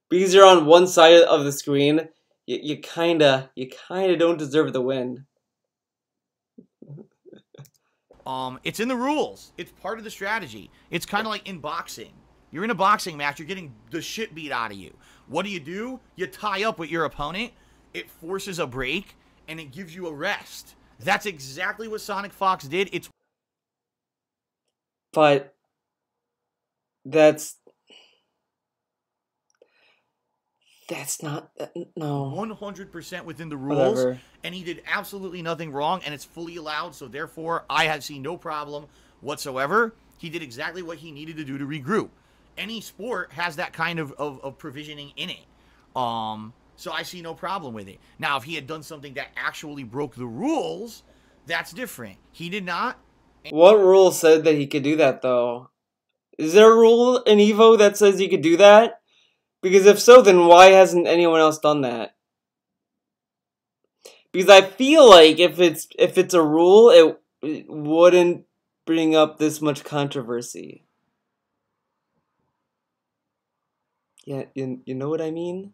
because you're on one side of the screen, you kinda don't deserve the win. It's in the rules. It's part of the strategy. It's kind of like in boxing. You're in a boxing match. You're getting the shit beat out of you. What do? You tie up with your opponent. It forces a break, and it gives you a rest. That's exactly what Sonic Fox did. But that's not, no. 100% within the rules, whatever. And he did absolutely nothing wrong, and it's fully allowed, so therefore, I have seen no problem whatsoever. He did exactly what he needed to do to regroup. Any sport has that kind of provisioning in it. So I see no problem with it. Now, if he had done something that actually broke the rules, that's different. He did not. What rule said that he could do that, though? Is there a rule in EVO that says he could do that? Because if so, then why hasn't anyone else done that? Because I feel like if it's a rule, it wouldn't bring up this much controversy. Yeah, you know what I mean?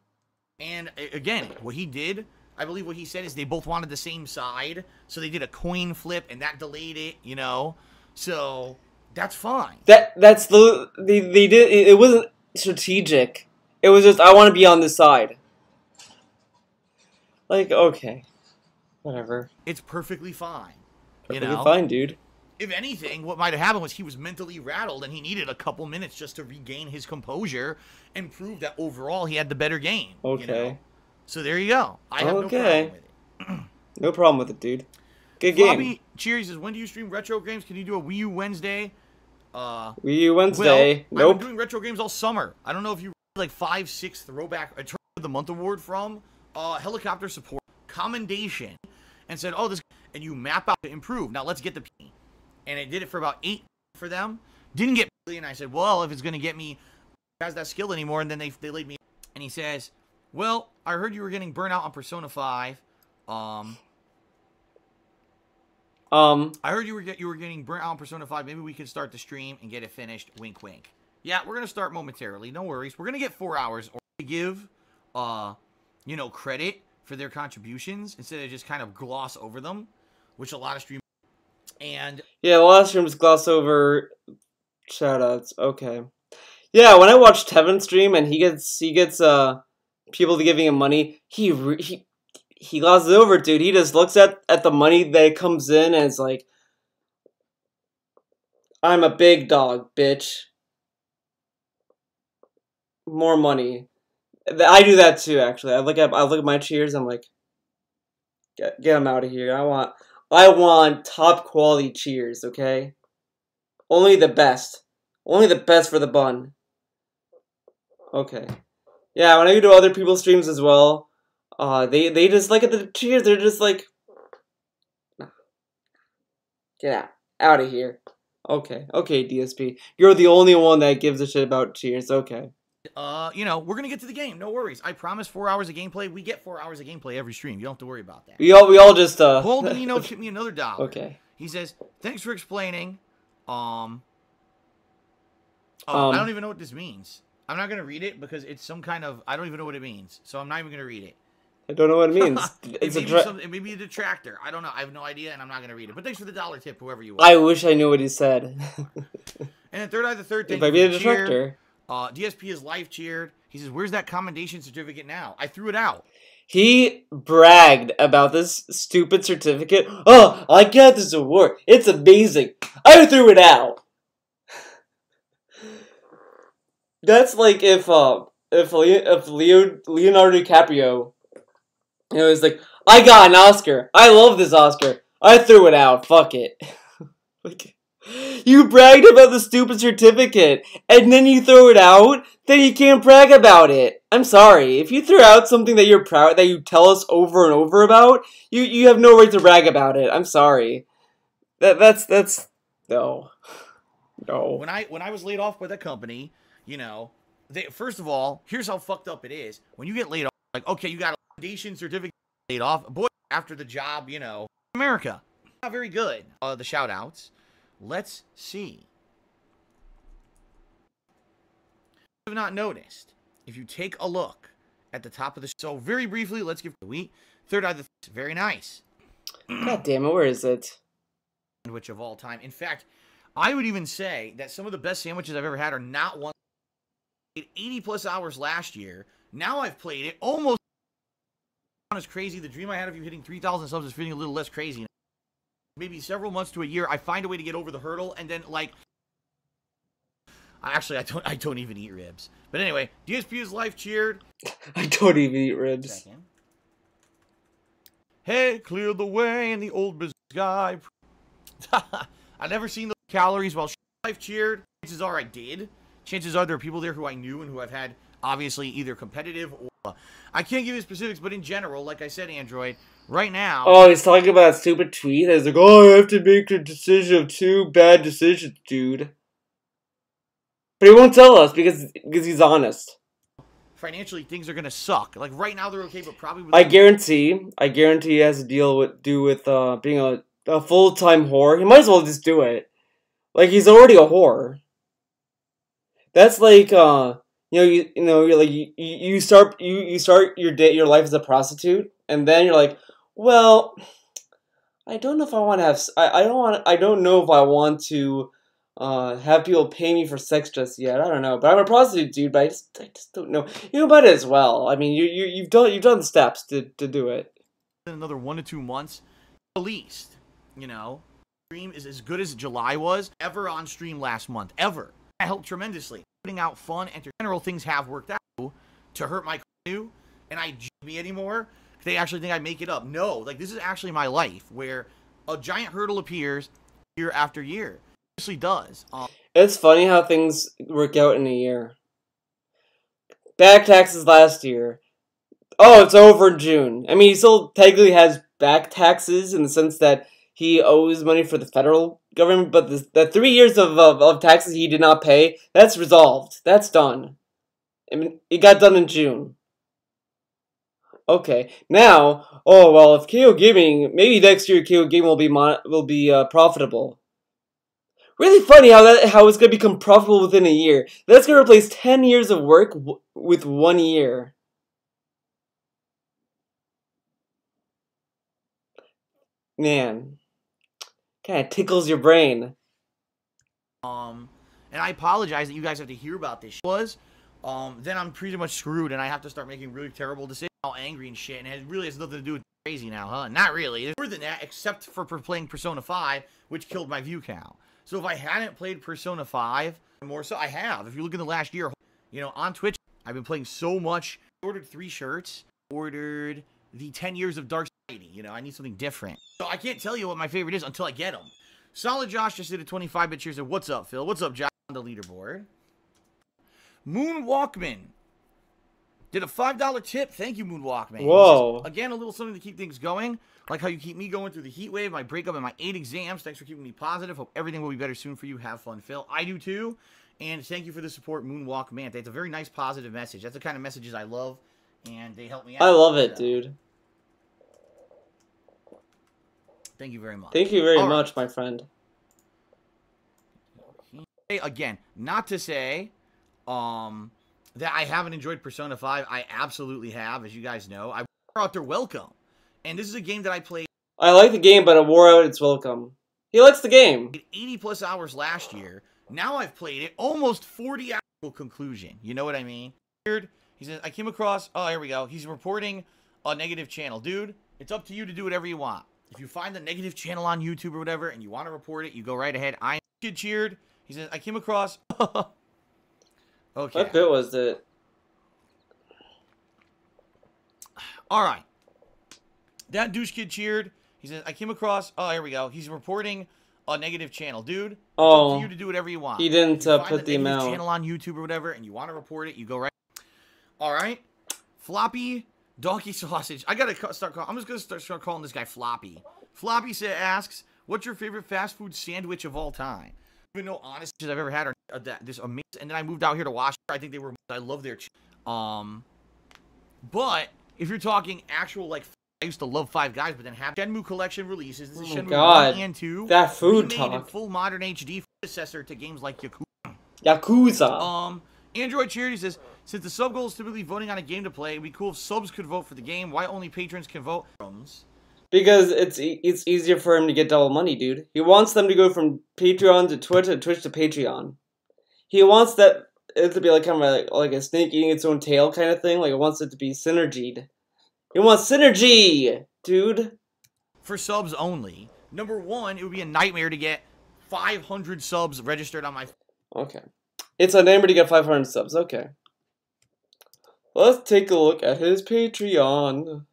And again, what he did, I believe what he said is they both wanted the same side, so they did a coin flip, and that delayed it, you know? So, that's fine. They did, it wasn't strategic. It was just, I want to be on this side. Like, okay. Whatever. It's perfectly fine. Perfectly fine, dude. if anything, what might have happened was he was mentally rattled and he needed a couple minutes just to regain his composure and prove that overall he had the better game. Okay. You know? So there you go. I have no problem with it. No problem with it, dude. Good Floppy game. Cheers says, when do you stream retro games? Can you do a Wii U Wednesday? Wii U Wednesday. Well, nope. I've been doing retro games all summer. I don't know if you like 5, 6 throwback of the month award from Helicopter Support Commendation and said, oh, this, and you map out to improve. Now let's get the P. And it did it for about 8 for them. Didn't get P, and I said, well, if it's going to get me, has that skill anymore, and then they laid me. And he says, well, I heard you were getting burnt out on Persona 5. I heard you were getting burnt out on Persona 5. Maybe we could start the stream and get it finished. Wink, wink. Yeah, we're gonna start momentarily. No worries. We're gonna get 4 hours, or give, you know, credit for their contributions instead of just kind of gloss over them, which a lot of streamers. And yeah, a lot of streamers gloss over shoutouts. Okay. Yeah, when I watch Tevin stream and he gets people to giving him money, he glosses over it, dude. He just looks at the money that comes in and it's like, I'm a big dog, bitch. More money. I do that too, actually. I look at my cheers. I'm like, get them out of here. I want top quality cheers. Okay, only the best. Only the best for the bun. Okay. Yeah, when I go to other people's streams as well, they just look at the cheers. They're just like, get out of here. Okay, DSP. You're the only one that gives a shit about cheers. Okay. You know, we're gonna get to the game. No worries. I promise 4 hours of gameplay. We get 4 hours of gaplay every stream. You don't have to worry about that. We all just Paul Danino hit me another $1. Okay. He says, thanks for explaining. I don't even know what this means. I'm not gonna read it because it's some kind of, I don't even know what it means. So I'm not even gonna read it. I don't know what it means. It may be a detractor. I don't know. I have no idea, and I'm not gonna read it. But thanks for the $1 tip, whoever you are. I wish I knew what he said. And then Third Eye the Third, it might be a detractor. DSP is live cheered. He says, where's that commendation certificate now? I threw it out. He bragged about this stupid certificate. Oh, I got this award. It's amazing. I threw it out. That's like if Leonardo DiCaprio, you know, is like, I got an Oscar. I love this Oscar. I threw it out. Fuck it. Like, you bragged about the stupid certificate, and then you throw it out, then you can't brag about it. I'm sorry. If you throw out something that you're proud, that you tell us over and over about, you have no right to brag about it. I'm sorry. That's no. When I was laid off by that company, you know, first of all, here's how fucked up it is. When you get laid off, like, okay, you got a foundation certificate, laid off, boy, after the job, you know, America. Not very good. The shout outs. Let's see. If you have not noticed, if you take a look at the top of the show, very briefly, let's give the week. Third Eye the very nice. God damn it, where is it? Sandwich of all time. In fact, I would even say that some of the best sandwiches I've ever had are not one. 80 plus hours last year. Now I've played it almost as crazy. The dream I had of you hitting 3,000 subs is feeling a little less crazy now. Maybe several months to a year, I find a way to get over the hurdle, and then, like, I don't even eat ribs. But anyway, DSP is life cheered. I don't even eat ribs. Hey, clear the way in the old business guy. I've never seen the calories while life cheered. Chances are I did. Chances are there are people there who I knew and who I've had, obviously, either competitive or... I can't give you specifics, but in general, like I said, Android... Right now... Oh, he's talking about that stupid tweet. He's like, oh, I have to make a decision of 2 bad decisions, dude. But he won't tell us because he's honest. Financially, things are going to suck. Like, right now they're okay, but probably... I guarantee he has to deal with being a full-time whore. He might as well just do it. Like, he's already a whore. That's like, you start your life as a prostitute, and then you're like, well, I don't know if I want to have. I don't know if I want to have people pay me for sex just yet. I don't know, but I'm a prostitute, dude. But I just don't know. You might as well. I mean, you've done the steps to do it. In another 1 to 2 months, at least, you know, stream is as good as July was ever on stream last month. Ever. That helped tremendously. Putting out fun and general things have worked out to hurt my crew, and I me anymore. They actually think I make it up. No, like this is actually my life where a giant hurdle appears year after year. It actually does. It's funny how things work out in a year. Back taxes last year. Oh, it's over in June. I mean, he still technically has back taxes in the sense that he owes money for the federal government, but the 3 years of taxes he did not pay, that's resolved. That's done. I mean, it got done in June. Okay, now, oh well, if KO Gaming, maybe next year KO Gaming will be profitable. Really funny how it's gonna become profitable within a year. That's gonna replace 10 years of work with 1 year. Man, kind of tickles your brain. And I apologize that you guys have to hear about this. Then I'm pretty much screwed, and I have to start making really terrible decisions, all angry and shit, and it really has nothing to do with crazy now, huh? Not really. There's more than that, except for playing Persona 5, which killed my view count. So if I hadn't played Persona 5, more so, I have. If you look in the last year, you know, on Twitch, I've been playing so much. I ordered 3 shirts, ordered the 10 Years of Dark Society. You know, I need something different. So I can't tell you what my favorite is until I get them. Solid Josh just did a 25-bit cheers. What's up, Phil? What's up, Josh? On the leaderboard. Moonwalkman did a $5 tip. Thank you, Moonwalkman. Whoa. Again, a little something to keep things going. Like how you keep me going through the heat wave, my breakup, and my 8 exams. Thanks for keeping me positive. Hope everything will be better soon for you. Have fun, Phil. I do too. And thank you for the support, Moonwalkman. That's a very nice, positive message. That's the kind of messages I love, and they help me out. I love it, dude. Thank you very much. Thank you very much, my friend. Again, not to say that I haven't enjoyed Persona 5. I absolutely have, as you guys know. I wore out their welcome. And this is a game that I played. I like the game, but it wore out its welcome. He likes the game. 80 plus hours last year. Now I've played it almost 40 hours conclusion. You know what I mean? He says, I came across, oh, here we go. He's reporting a negative channel. Dude, it's up to you to do whatever you want. If you find the negative channel on YouTube or whatever and you want to report it, you go right ahead. I am Kid Cheered. He says, I came across... Okay. What bit was it? Alright. That douche kid cheered. He says, I came across... Oh, here we go. He's reporting a negative channel. Dude, it's up to you to do whatever you want. He didn't put the amount. Channel on YouTube or whatever, and you want to report it, you go right... Alright. Floppy Donkey Sausage. I gotta start calling... I'm just gonna start calling this guy Floppy. Floppy asks, what's your favorite fast food sandwich of all time? Even though honest I've ever had are this amazing, and then I moved out here to Washington. I think they were. I love their. But if you're talking actual like, I used to love Five Guys, but then have Shenmue Collection releases. This is Shenmue 1 and 2. That food talk. In full modern HD predecessor to games like Yakuza. Yakuza. Android Charity says, since the sub goal is typically voting on a game to play, it'd be cool if subs could vote for the game. Why only patrons can vote? Because it's easier for him to get double money, dude. He wants them to go from Patreon to Twitch and Twitch to Patreon. He wants it to be like kind of like a snake eating its own tail kind of thing. Like it wants it to be synergied. He wants synergy, dude. For subs only. Number one, it would be a nightmare to get 500 subs registered on my... Okay. It's a nightmare to get 500 subs. Okay. Let's take a look at his Patreon.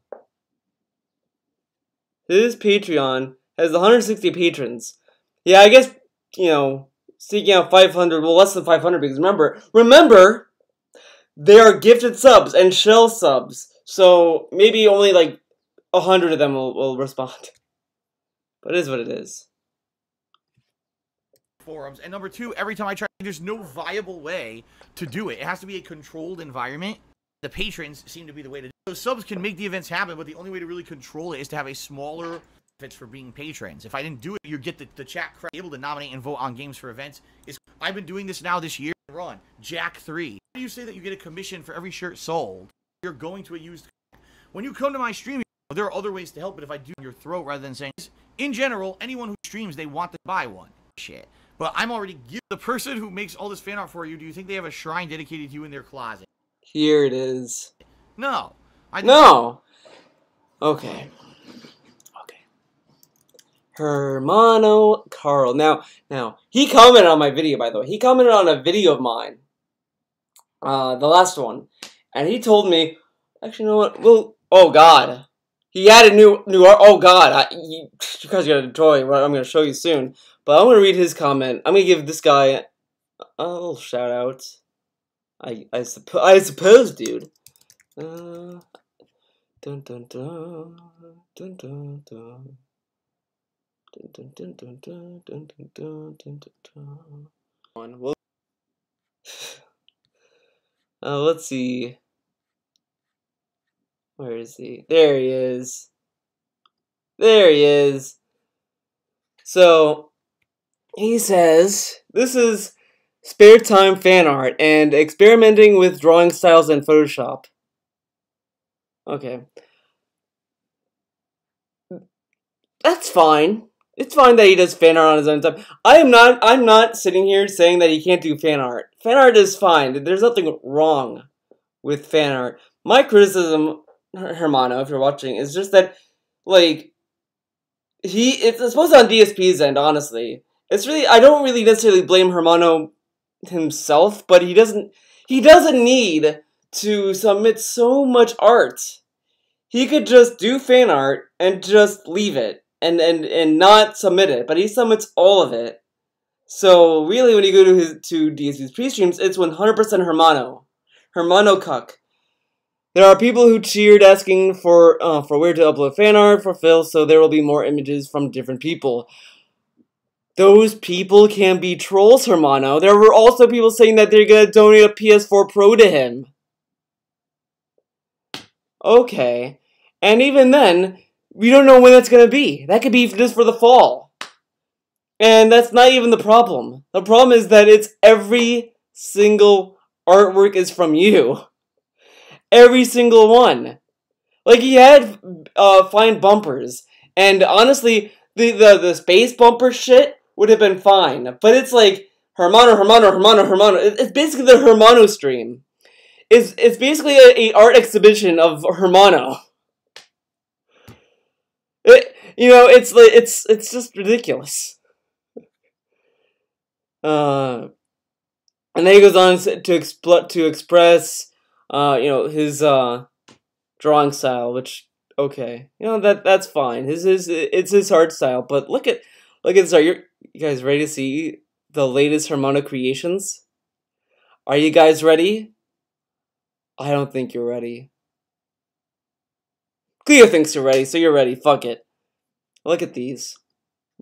His Patreon has 160 patrons. Yeah, I guess, you know, seeking out 500, well, less than 500, because remember, they are gifted subs and shell subs, so maybe only like 100 of them will respond. But it is what it is. Forums. And number two, every time I try, there's no viable way to do it. It has to be a controlled environment. The patrons seem to be the way to do it. So subs can make the events happen, but the only way to really control it is to have a smaller benefits for being patrons. If I didn't do it, you get the chat crowd able to nominate and vote on games for events. I've been doing this now this year. Run Jack 3. How do you say that you get a commission for every shirt sold? You're going to a used... When you come to my stream, there are other ways to help, but if I do your throat rather than saying... In general, anyone who streams, they want to buy one. Shit. But I'm already... The person who makes all this fan art for you, do you think they have a shrine dedicated to you in their closet? Here it is. No. No! Okay. Okay. Hermano Carl. Now, he commented on my video, by the way. He commented on a video of mine. The last one. And he told me, actually, you know what? Well, oh, God. He added new oh, God. You guys gotta enjoy what I'm gonna show you soon. But I'm gonna read his comment. I'm gonna give this guy a little shout out. I suppose, dude. Dun dun dun dun dun dun dun. Dun, dun, dun, dun, dun, dun, dun, dun, dun, dun. Well, let's see. Where is he? There he is. There he is. So, he says, this is spare time fan art and experimenting with drawing styles in Photoshop. Okay. That's fine. It's fine that he does fan art on his own time. I'm not sitting here saying that he can't do fan art. Fan art is fine. There's nothing wrong with fan art. My criticism, Hermano, if you're watching, is just that, like, it's supposed to on DSP's end, honestly. It's really, I don't really necessarily blame Hermano himself, but he doesn't need to submit so much art. He could just do fan art and just leave it and not submit it, but he submits all of it. So really, when you go to DSP's pre-streams, it's 100% Hermano cuck. There are people who cheered asking for where to upload fan art for Phil, so there will be more images from different people. Those people can be trolls, Hermano. There were also people saying that they're gonna donate a PS4 Pro to him. Okay. And even then, we don't know when that's gonna be. That could be just for the fall. And that's not even the problem. The problem is that it's every single artwork is from you. Every single one. Like, he had fine bumpers. And honestly, the space bumper shit would have been fine. But it's like, Hermano. It's basically the Hermano stream. It's basically a art exhibition of Hermano. It's just ridiculous. And then he goes on to express his drawing style, which, okay, that's fine. It's his art style. But look at this art. You guys ready to see the latest Hermano creations? Are you guys ready? I don't think you're ready. Cleo thinks you're ready, so you're ready. Fuck it. Look at these.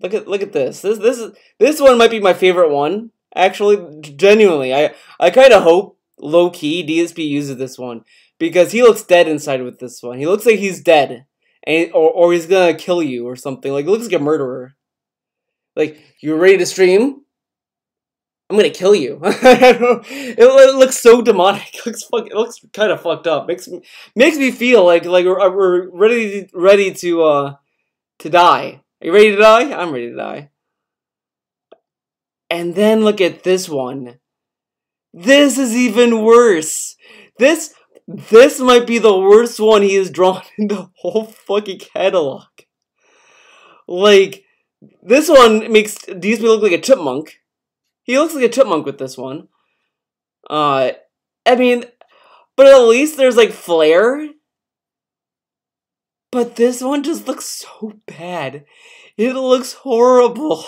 Look at this. This one might be my favorite one. Actually, genuinely, I kind of hope low key DSP uses this one because he looks dead inside with this one. He looks like he's dead, and or he's gonna kill you or something. Like, he looks like a murderer. Like, you ready to stream? I'm gonna kill you. It looks so demonic. It looks kind of fucked up. Makes me feel like we're ready to die. Are you ready to die? I'm ready to die. And then look at this one. This is even worse. This might be the worst one he has drawn in the whole fucking catalog. Like, this one makes DSP look like a chipmunk. He looks like a chipmunk with this one. I mean, but at least there's like flair. But this one just looks so bad. It looks horrible.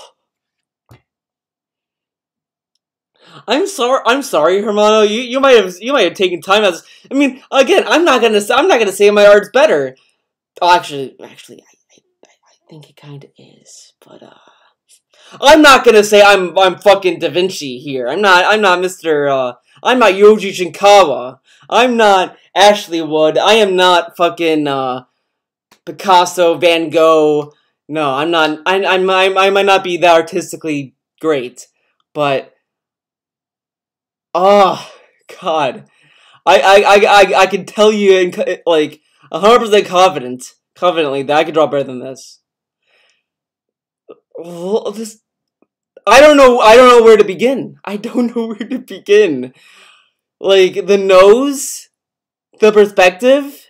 I'm sorry, Hermano. You might have taken time as. I mean, again, I'm not gonna say my art's better. Oh, actually, I think it kind of is, but I'm not gonna say I'm fucking Da Vinci here. I'm not Mr. I'm not Yoji Shinkawa. I'm not Ashley Wood. I am not fucking Picasso, Van Gogh. No, I'm not. I might not be that artistically great, but oh God, I can tell you in like 100% confidently that I could draw better than this. Well, I don't know where to begin. I don't know where to begin. Like, the nose, the perspective,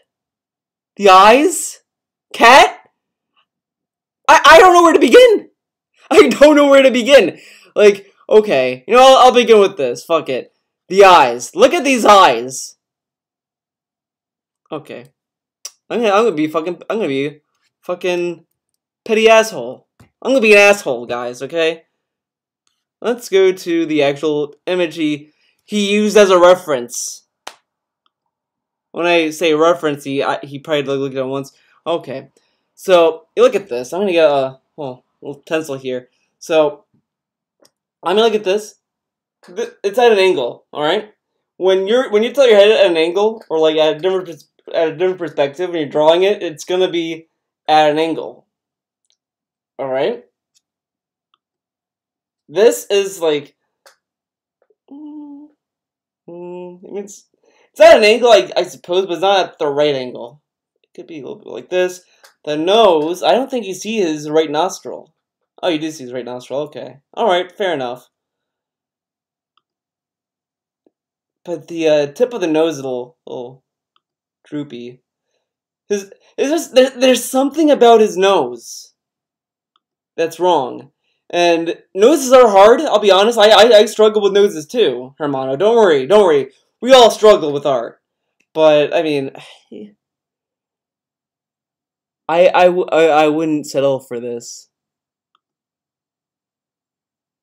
the eyes, cat. I don't know where to begin. I don't know where to begin. Like, okay, you know, I'll begin with this. Fuck it. The eyes. Look at these eyes. Okay. I'm gonna be fucking petty asshole. I'm gonna be an asshole, guys, okay? Let's go to the actual image he used as a reference. When I say reference, he probably looked at it once. Okay. So, you look at this. I'm gonna get a little pencil here. So, I'm gonna look at this. It's at an angle, alright? When you tilt your head at an angle, or like at a different perspective, when you're drawing it, it's gonna be at an angle. Alright? This is like it's at an angle, I suppose, but it's not at the right angle. It could be a little bit like this. The nose, I don't think you see his right nostril. Oh, you do see his right nostril, okay. Alright, fair enough. But the tip of the nose is a little droopy. There's something about his nose that's wrong. And noses are hard, I'll be honest. I struggle with noses too, Hermano. Don't worry. We all struggle with art. But, I mean, I wouldn't settle for this.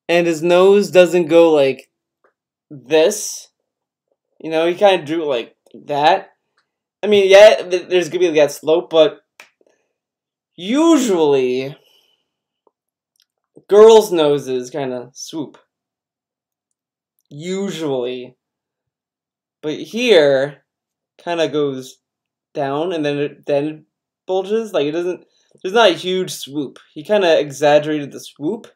And his nose doesn't go like this. You know, he kind of drew it like that. I mean, yeah, there's gonna be that slope, but usually girls' noses kind of swoop. Usually. But here, kind of goes down and then it bulges. Like, it doesn't, there's not a huge swoop. He kind of exaggerated the swoop.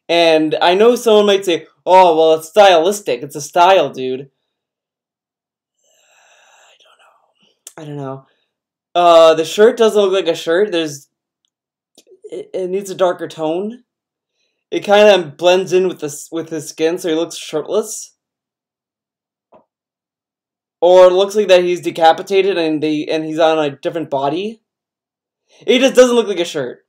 And I know someone might say, oh, well, it's stylistic. It's a style, dude. I don't know. The shirt doesn't look like a shirt. It needs a darker tone. It kind of blends in with his skin, so he looks shirtless. Or it looks like that he's decapitated and he's on a different body. It just doesn't look like a shirt.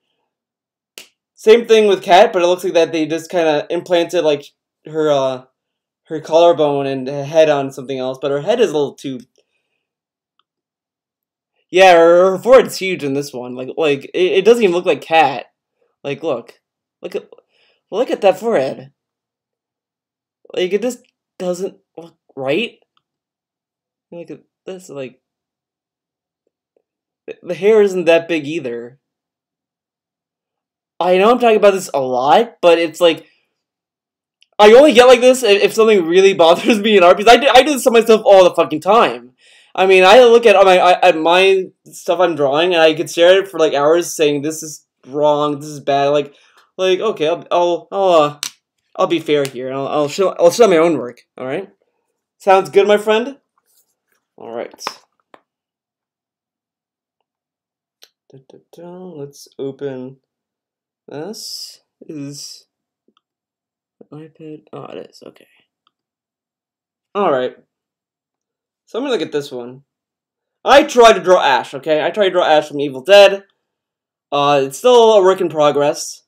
Same thing with Kat, but it looks like that they just kind of implanted like her collarbone and head on something else. But her head is a little too. Yeah, her forehead's huge in this one. Like it doesn't even look like Kat. Like look at that forehead. Like it just doesn't look right. Look at this. Like the hair isn't that big either. I know I'm talking about this a lot, but it's like I only get like this if something really bothers me in art, because I do this to myself all the fucking time. I mean, I look at my stuff I'm drawing, and I could stare at it for like hours, saying this is wrong, this is bad. Like okay, I'll be fair here, and I'll show my own work. All right, sounds good, my friend. All right. Let's open. This is iPad. Oh, it is. Okay. Alright. So I'm gonna look at this one. I tried to draw Ash, okay? I tried to draw Ash from Evil Dead. It's still a work in progress.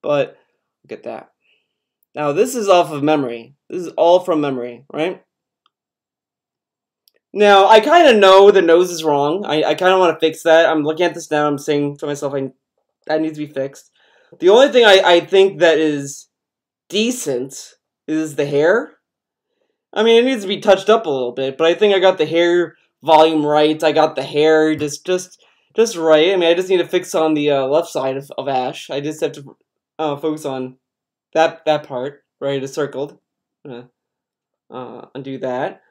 But, look at that. Now, this is off of memory. This is all from memory, right? Now, I kind of know the nose is wrong. I kind of want to fix that. I'm looking at this now. I'm saying to myself, that needs to be fixed. The only thing I think that is decent is the hair. I mean, it needs to be touched up a little bit, but I think I got the hair volume right. I got the hair just right. I mean, I just need to fix on the left side of Ash. I just have to focus on that part, right? It's circled. Undo that.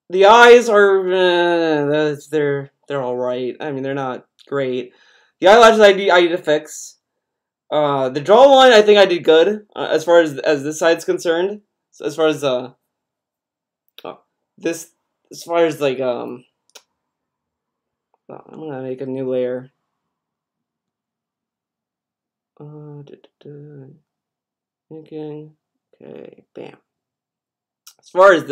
The eyes are they're all right. I mean, they're not great. The eyelashes I need to fix. The jawline I think I did good as far as this side's concerned. So as far as like I'm gonna make a new layer. Thinking. Okay, bam. As far as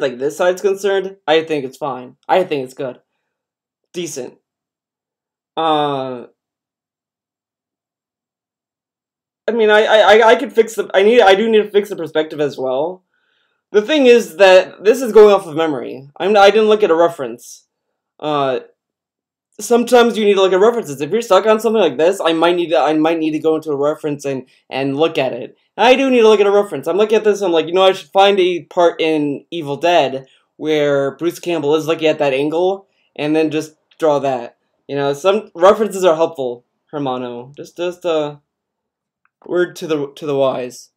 like this side's concerned, I think it's fine. I think it's good. decent. I mean, I could fix the. I do need to fix the perspective as well. The thing is that this is going off of memory. I didn't look at a reference. Uh, Sometimes you need to look at references. If you're stuck on something like this, I might need to go into a reference and look at it. I do need to look at a reference. I'm looking at this. I'm like, I should find a part in Evil Dead where Bruce Campbell is looking at that angle, and then just draw that. Some references are helpful, Hermano. Just word to the wise.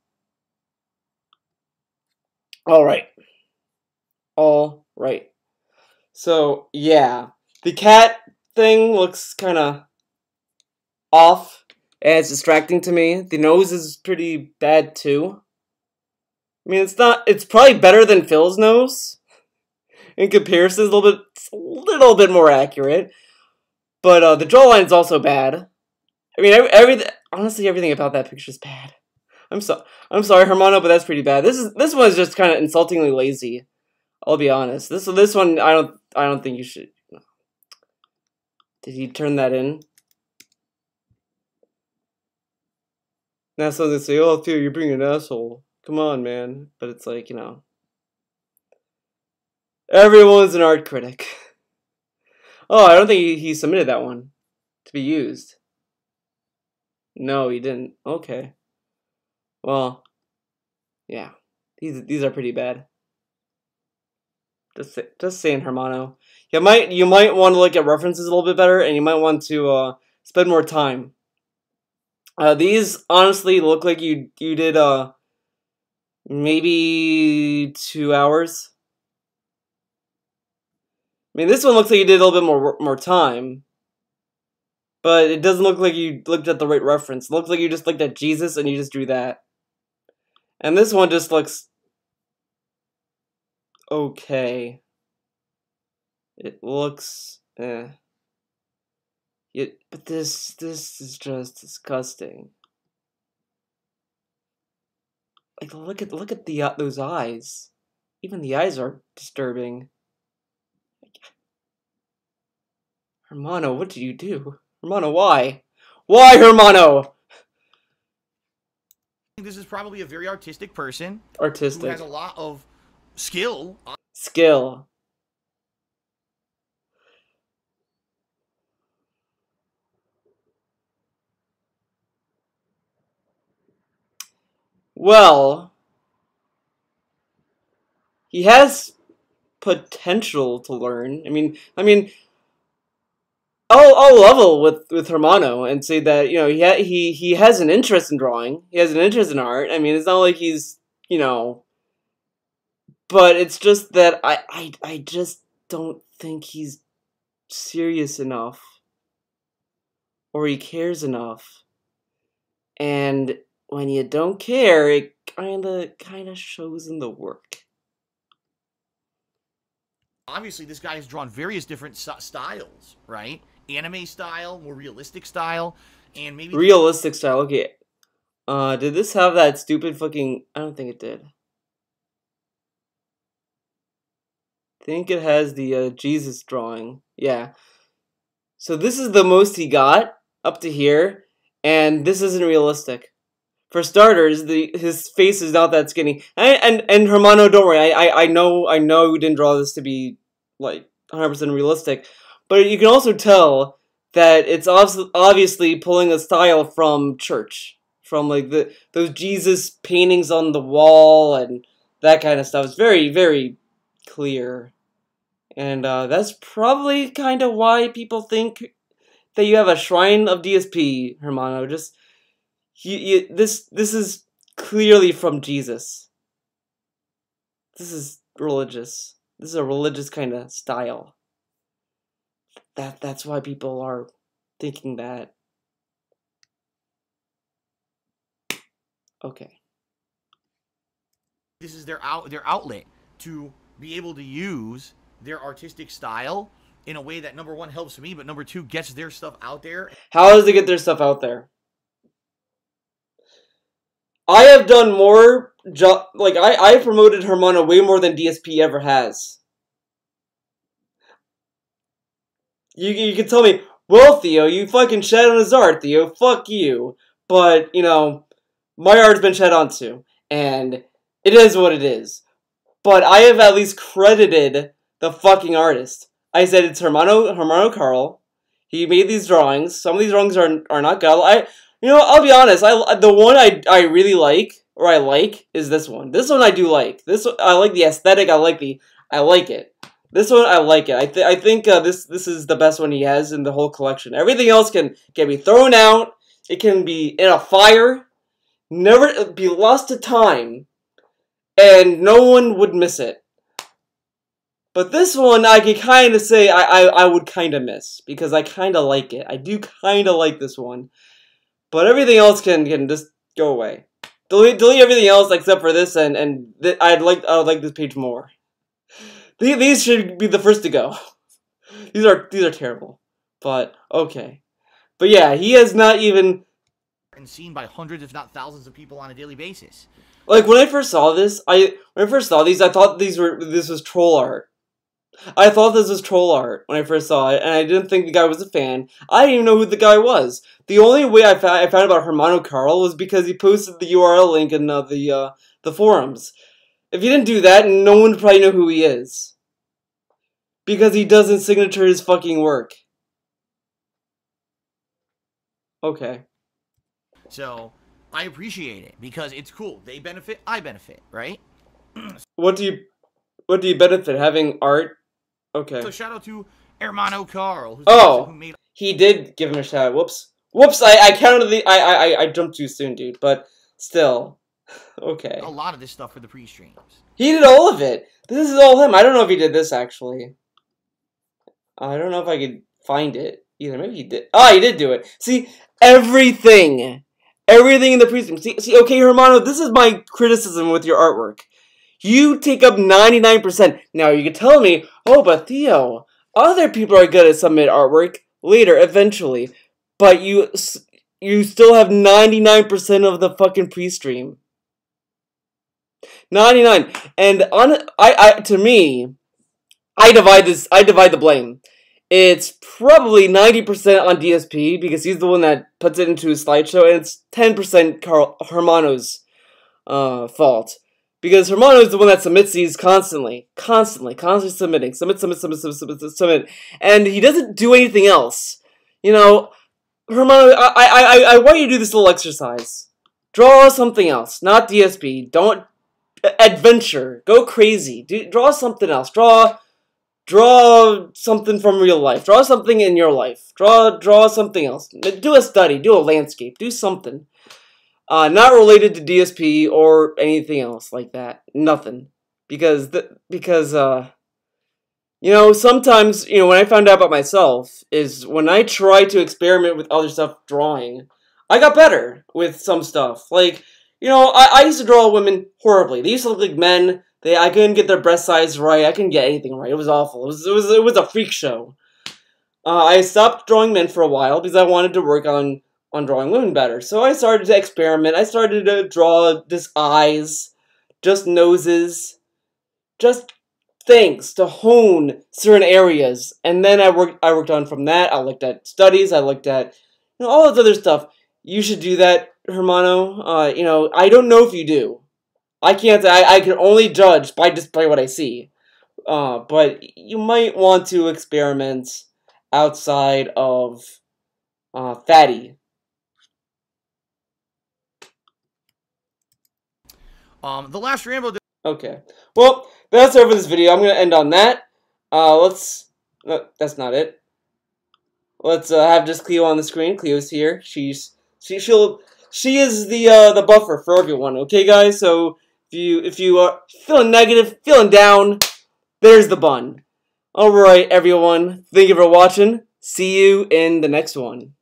All right. So yeah, the cat thing looks kind of off, and it's distracting to me. The nose is pretty bad too. I mean, it's probably better than Phil's nose in comparison. It's a little bit more accurate, but the jawline's also bad. I mean, honestly, everything about that picture is bad. I'm sorry, Hermano, but that's pretty bad. This one is just kind of insultingly lazy. I'll be honest. This one, I don't think you should. Did he turn that in? Now so they say, "Oh, Theo, you're being an asshole." Come on, man. But it's like, everyone's an art critic. Oh, I don't think he submitted that one to be used. No, he didn't. Okay. Well, yeah. These are pretty bad. Just saying, Hermano. You might want to look at references a little bit better, and you might want to spend more time. These honestly look like you did maybe 2 hours. I mean, this one looks like you did a little bit more time, but it doesn't look like you looked at the right reference. It looks like you just looked at Jesus and you just drew that. And this one just looks okay. It looks but this is just disgusting. Like look at those eyes. Even the eyes are disturbing. Hermano, what did you do? Hermano, why? Why, Hermano? This is probably a very artistic person. Artistic. Who has a lot of skill. Skill. Well, he has potential to learn. I mean, I'll level with Hermano and say that he has an interest in drawing. He has an interest in art. I mean, it's not like he's but it's just that I just don't think he's serious enough, or he cares enough. And when you don't care, it kind of shows in the work. Obviously, this guy has drawn various different styles, right? Anime style, more realistic style, and maybe realistic style. Okay. Did this have that stupid fucking? I don't think it did. I think it has the Jesus drawing. Yeah. So this is the most he got up to here, and this isn't realistic. For starters, his face is not that skinny. And Hermano, don't worry. I know you didn't draw this to be like 100% realistic, but you can also tell that it's obviously pulling a style from church, from like those Jesus paintings on the wall and that kind of stuff. It's very, very clear. And that's probably kind of why people think that you have a shrine of DSP, Hermano. Just this is clearly from Jesus. This is religious. This is a religious kind of style. That's why people are thinking that. Okay. This is their outlet to be able to use their artistic style in a way that, number one, helps me, but number two, gets their stuff out there. How does it get their stuff out there? I have done more I promoted Hermano way more than DSP ever has. You can tell me, well, Theo, you fucking shed on his art, Theo. Fuck you. But, you know, my art's been shed on too. And it is what it is. But I have at least credited the fucking artist. I said it's Hermano Carl. He made these drawings. Some of these drawings are not good. You know, I'll be honest. The one I really like, or I like, is this one. This one I do like. This one, I like the aesthetic. I like it. This one I like it. I think this is the best one he has in the whole collection. Everything else can be thrown out. It can be in a fire. Never be lost to time. And no one would miss it. But this one, I could kind of say I would kind of miss. Because I kind of like it. I do kind of like this one. But everything else can just go away. Delete everything else except for this, and I would like this page more. These should be the first to go. These are terrible. But, okay. But yeah, he has not even... and seen by hundreds, if not thousands of people on a daily basis. Like, when I first saw this, when I first saw these, I thought this was troll art. I thought this was troll art when I first saw it, and I didn't think the guy was a fan. I didn't even know who the guy was. The only way I found about Hermano Carl was because he posted the URL link in the forums. If he didn't do that, no one would probably know who he is. Because he doesn't signature his fucking work. Okay. So, I appreciate it, because it's cool. They benefit, I benefit, right? What do you benefit? Having art? Okay. So shout out to Hermano Carl, who's who made... he did give him a shout out. Whoops, I counted the... I jumped too soon, dude, but still. Okay. a lot of this stuff for the pre-streams. He did all of it. This is all him. I don't know if he did this, actually. I don't know if I could find it either. Maybe he did. Ah, he did do it. See, everything. Everything in the pre-stream. See, okay, Hermano, this is my criticism with your artwork. You take up 99%. Now, you can tell me, oh, but Theo, other people are good at submit artwork later, eventually. But you still have 99% of the fucking pre-stream. 99. And to me, I divide the blame. It's probably 90% on DSP, because he's the one that puts it into his slideshow, and it's 10% Hermano's fault. Because Hermano is the one that submits these constantly submitting. Submit. And he doesn't do anything else. You know, Hermano, I want you to do this little exercise. Draw something else, not DSP. Don't adventure. Go crazy. Draw something else. Draw something from real life. Draw something in your life. Draw something else. Do a study. Do a landscape. Do something. Not related to DSP or anything else like that. Nothing. Because you know, sometimes, you know, when I found out about myself, is when I try to experiment with other stuff drawing, I got better with some stuff. Like, you know, I used to draw women horribly. They used to look like men. I couldn't get their breast size right. I couldn't get anything right. It was awful. It was a freak show. I stopped drawing men for a while because I wanted to work on drawing women better. So I started to experiment. I started to draw just eyes, just noses, just things to hone certain areas. And then I worked on from that. I looked at studies. I looked at, you know, all this other stuff. You should do that, Hermano. You know, I don't know if you do. I can't. I can only judge by what I see. But you might want to experiment outside of fatty. The last Rambo. Okay. Well, that's it for this video. I'm gonna end on that. No, that's not it. Let's have just Cleo on the screen. Cleo's here. She is the buffer for everyone. Okay, guys. So if you are feeling negative, feeling down, there's the bun. All right, everyone. Thank you for watching. See you in the next one.